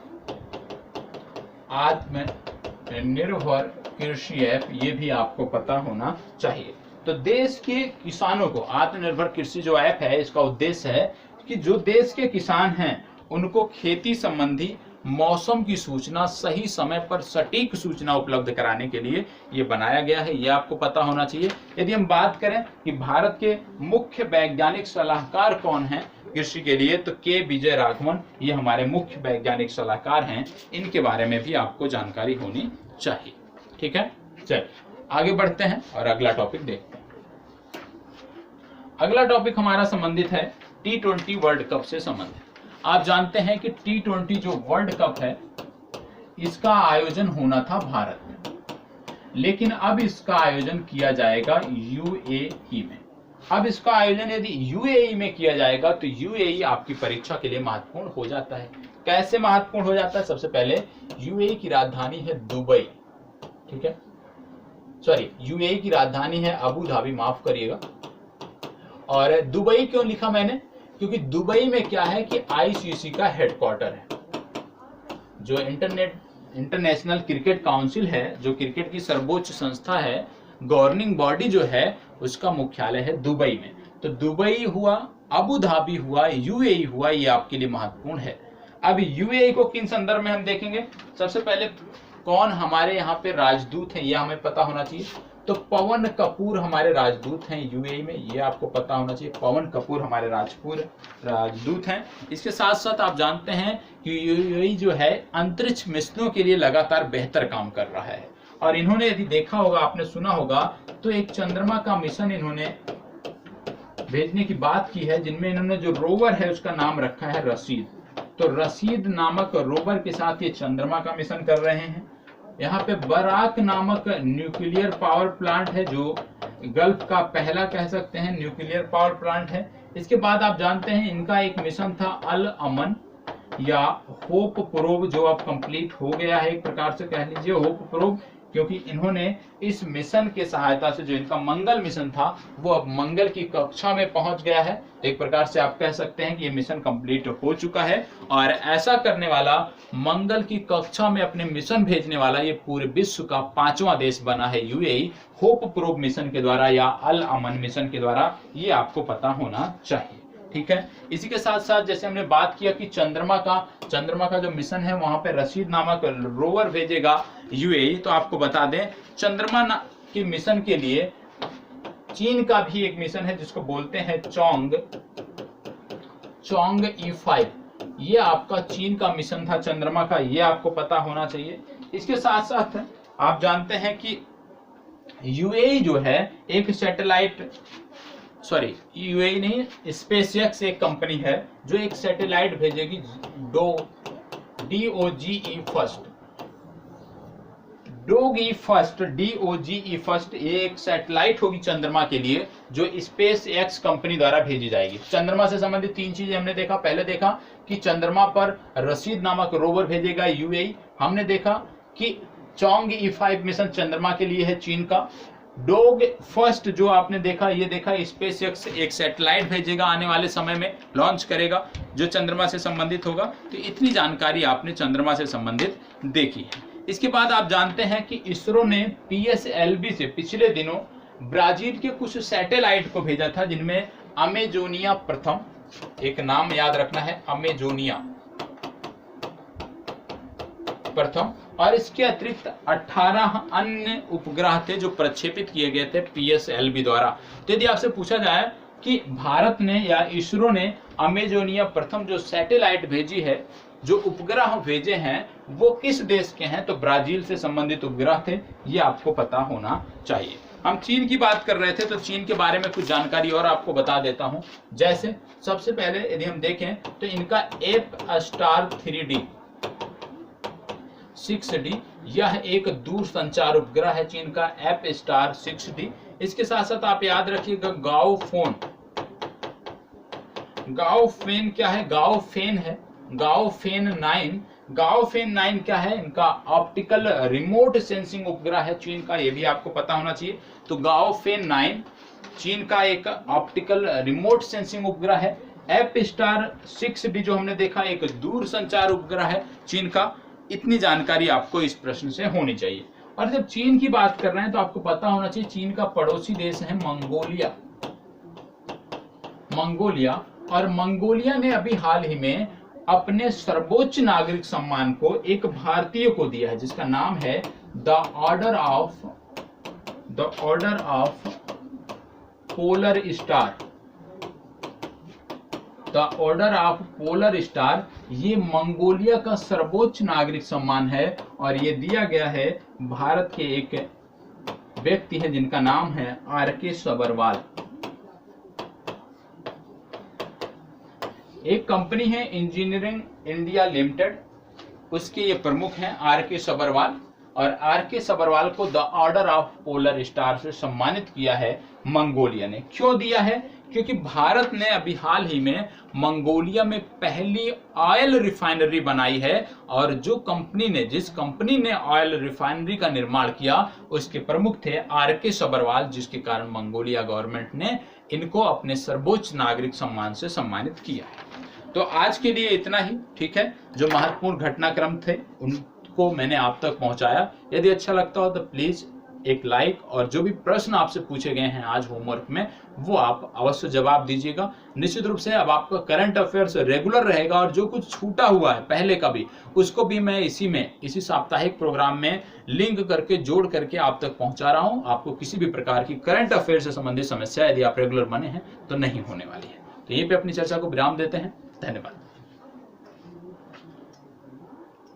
Speaker 1: आत्मनिर्भर कृषि ऐप, ये भी आपको पता होना चाहिए। तो देश के किसानों को आत्मनिर्भर कृषि जो ऐप है, इसका उद्देश्य है कि जो देश के किसान हैं उनको खेती संबंधी मौसम की सूचना सही समय पर सटीक सूचना उपलब्ध कराने के लिए ये बनाया गया है। ये आपको पता होना चाहिए। यदि हम बात करें कि भारत के मुख्य वैज्ञानिक सलाहकार कौन हैं कृषि के लिए, तो के विजय राघवन, ये हमारे मुख्य वैज्ञानिक सलाहकार हैं। इनके बारे में भी आपको जानकारी होनी चाहिए, ठीक है। चलिए आगे बढ़ते हैं और अगला टॉपिक देखते हैं। अगला टॉपिक हमारा संबंधित है T20 वर्ल्ड कप से संबंधित। आप जानते हैं कि T20 जो वर्ल्ड कप है, इसका आयोजन होना था भारत में, लेकिन अब इसका आयोजन किया जाएगा UAE में। अब इसका आयोजन यदि UAE में किया जाएगा तो UAE आपकी परीक्षा के लिए महत्वपूर्ण हो जाता है। कैसे महत्वपूर्ण हो जाता है? सबसे पहले UAE की राजधानी है दुबई, ठीक है, सॉरी UAE की राजधानी है अबू धाबी, माफ करिएगा। और दुबई क्यों लिखा मैंने? क्योंकि दुबई में क्या है कि ICC का हेडक्वार्टर है। जो इंटरनेशनल क्रिकेट काउंसिल है, जो क्रिकेट की सर्वोच्च संस्था है, गवर्निंग बॉडी जो है, उसका मुख्यालय है दुबई में। तो दुबई हुआ, अबू धाबी हुआ, UAE हुआ, ये आपके लिए महत्वपूर्ण है। अब UAE को किन संदर्भ में हम देखेंगे? सबसे पहले कौन हमारे यहाँ पे राजदूत हैं, ये हमें पता होना चाहिए। तो पवन कपूर हमारे राजदूत हैं UAE में, ये आपको पता होना चाहिए। पवन कपूर हमारे राजदूत हैं। इसके साथ साथ आप जानते हैं कि UAE जो है अंतरिक्ष मिशनों के लिए लगातार बेहतर काम कर रहा है। और इन्होंने यदि देखा होगा, आपने सुना होगा, तो एक चंद्रमा का मिशन इन्होंने भेजने की बात की है, जिनमें इन्होंने जो रोवर है उसका नाम रखा है रशीद। तो रशीद नामक रोवर के साथ ये चंद्रमा का मिशन कर रहे हैं। यहाँ पे बराक नामक न्यूक्लियर पावर प्लांट है, जो गल्फ का पहला कह सकते हैं न्यूक्लियर पावर प्लांट है। इसके बाद आप जानते हैं इनका एक मिशन था अल अमन या होप प्रोब, जो अब कंप्लीट हो गया है, एक प्रकार से कह लीजिए होप प्रोब, क्योंकि इन्होंने इस मिशन के सहायता से जो इनका मंगल मिशन था वो अब मंगल की कक्षा में पहुंच गया है। तो एक प्रकार से आप कह सकते हैं कि ये मिशन कंप्लीट हो चुका है। और ऐसा करने वाला, मंगल की कक्षा में अपने मिशन भेजने वाला, ये पूरे विश्व का 5वां देश बना है UAE, होप प्रोब मिशन के द्वारा या अल अमन मिशन के द्वारा। ये आपको पता होना चाहिए, ठीक है। इसी के साथ साथ जैसे हमने बात किया कि चंद्रमा का जो मिशन है, वहां पे रशीद नामक रोवर भेजेगा UAE। तो आपको बता दें, चंद्रमा के मिशन के लिए चीन का भी एक मिशन है, जिसको बोलते हैं चोंग E5। ये आपका चीन का मिशन था चंद्रमा का, ये आपको पता होना चाहिए। इसके साथ साथ आप जानते हैं कि UAE जो है एक सैटेलाइट, सॉरी UAE नहीं, SpaceX एक कंपनी है जो एक सैटेलाइट भेजेगी, DOGE फर्स्ट। ये एक सैटेलाइट होगी चंद्रमा के लिए, जो SpaceX कंपनी द्वारा भेजी जाएगी। चंद्रमा से संबंधित 3 चीजें हमने देखा। पहले देखा कि चंद्रमा पर रशीद नामक रोवर भेजेगा UAE। हमने देखा कि चोंग E5 मिशन चंद्रमा के लिए है चीन का। डोग फर्स्ट जो आपने देखा, ये देखा SpaceX एक सैटेलाइट भेजेगा, आने वाले समय में लॉन्च करेगा, जो चंद्रमा से संबंधित होगा। तो इतनी जानकारी आपने चंद्रमा से संबंधित देखी है। इसके बाद आप जानते हैं कि इसरो ने PSLV से पिछले दिनों ब्राजील के कुछ सैटेलाइट को भेजा था, जिनमें अमेजोनिया प्रथम, एक नाम याद रखना है, अमेजोनिया प्रथम, और इसके अतिरिक्त 18 अन्य उपग्रह थे जो प्रक्षेपित किए गए थे PSLV द्वारा। तो यदि आपसे पूछा जाए कि भारत ने या इसरो ने अमेजोनिया प्रथम जो सैटेलाइट भेजी है, जो उपग्रह भेजे हैं, वो किस देश के हैं, तो ब्राजील से संबंधित उपग्रह थे। ये आपको पता होना चाहिए। हम चीन की बात कर रहे थे, तो चीन के बारे में कुछ जानकारी और आपको बता देता हूं। जैसे सबसे पहले यदि हम देखें तो इनका एप-स्टार 3D 6D, यह एक दूर संचार उपग्रह है चीन का, एप-स्टार 6D। इसके साथ साथ आप याद रखिएगा गाओफेन क्या है, गाओफेन है, गाओफेन 9 क्या है, इनका ऑप्टिकल रिमोट सेंसिंग उपग्रह है चीन का, ये भी आपको पता होना चाहिए। तो गाओफेन 9 चीन का एक ऑप्टिकल रिमोट सेंसिंग उपग्रह है। F*6D जो हमने देखा एक दूर संचार उपग्रह है चीन का। इतनी जानकारी आपको इस प्रश्न से होनी चाहिए। और जब चीन की बात कर रहे हैं तो आपको पता होना चाहिए चीन का पड़ोसी देश है मंगोलिया। और मंगोलिया ने अभी हाल ही में अपने सर्वोच्च नागरिक सम्मान को एक भारतीय को दिया है, जिसका नाम है the order of polar star. The order of polar star ये मंगोलिया का सर्वोच्च नागरिक सम्मान है और ये दिया गया है भारत के एक व्यक्ति है जिनका नाम है आर.के. सबरवाल। एक कंपनी है इंजीनियरिंग इंडिया लिमिटेड, उसके ये प्रमुख हैं आर.के. सबरवाल। और आर.के. सबरवाल को the order of polar star से सम्मानित किया है मंगोलिया ने। क्यों दिया है? क्योंकि भारत ने अभी हाल ही में मंगोलिया में पहली ऑयल रिफाइनरी बनाई है और जिस कंपनी ने ऑयल रिफाइनरी का निर्माण किया उसके प्रमुख थे आर.के. सबरवाल, जिसके कारण मंगोलिया गवर्नमेंट ने इनको अपने सर्वोच्च नागरिक सम्मान से सम्मानित किया है। तो आज के लिए इतना ही, ठीक है। जो महत्वपूर्ण घटनाक्रम थे उनको मैंने आप तक पहुंचाया। यदि अच्छा लगता हो तो प्लीज एक लाइक, और जो भी प्रश्न आपसे पूछे गए हैं आज होमवर्क में वो आप अवश्य जवाब दीजिएगा। निश्चित रूप से अब आपका करंट अफेयर्स रेगुलर रहेगा और जो कुछ छूटा हुआ है पहले का भी उसको भी मैं इसी साप्ताहिक प्रोग्राम में लिंक करके जोड़ करके आप तक पहुंचा रहा हूं। आपको किसी भी प्रकार की करंट अफेयर से संबंधित समस्या यदि आप रेगुलर बने हैं तो नहीं होने वाली है। तो यहीं पे अपनी चर्चा को विराम देते हैं। धन्यवाद।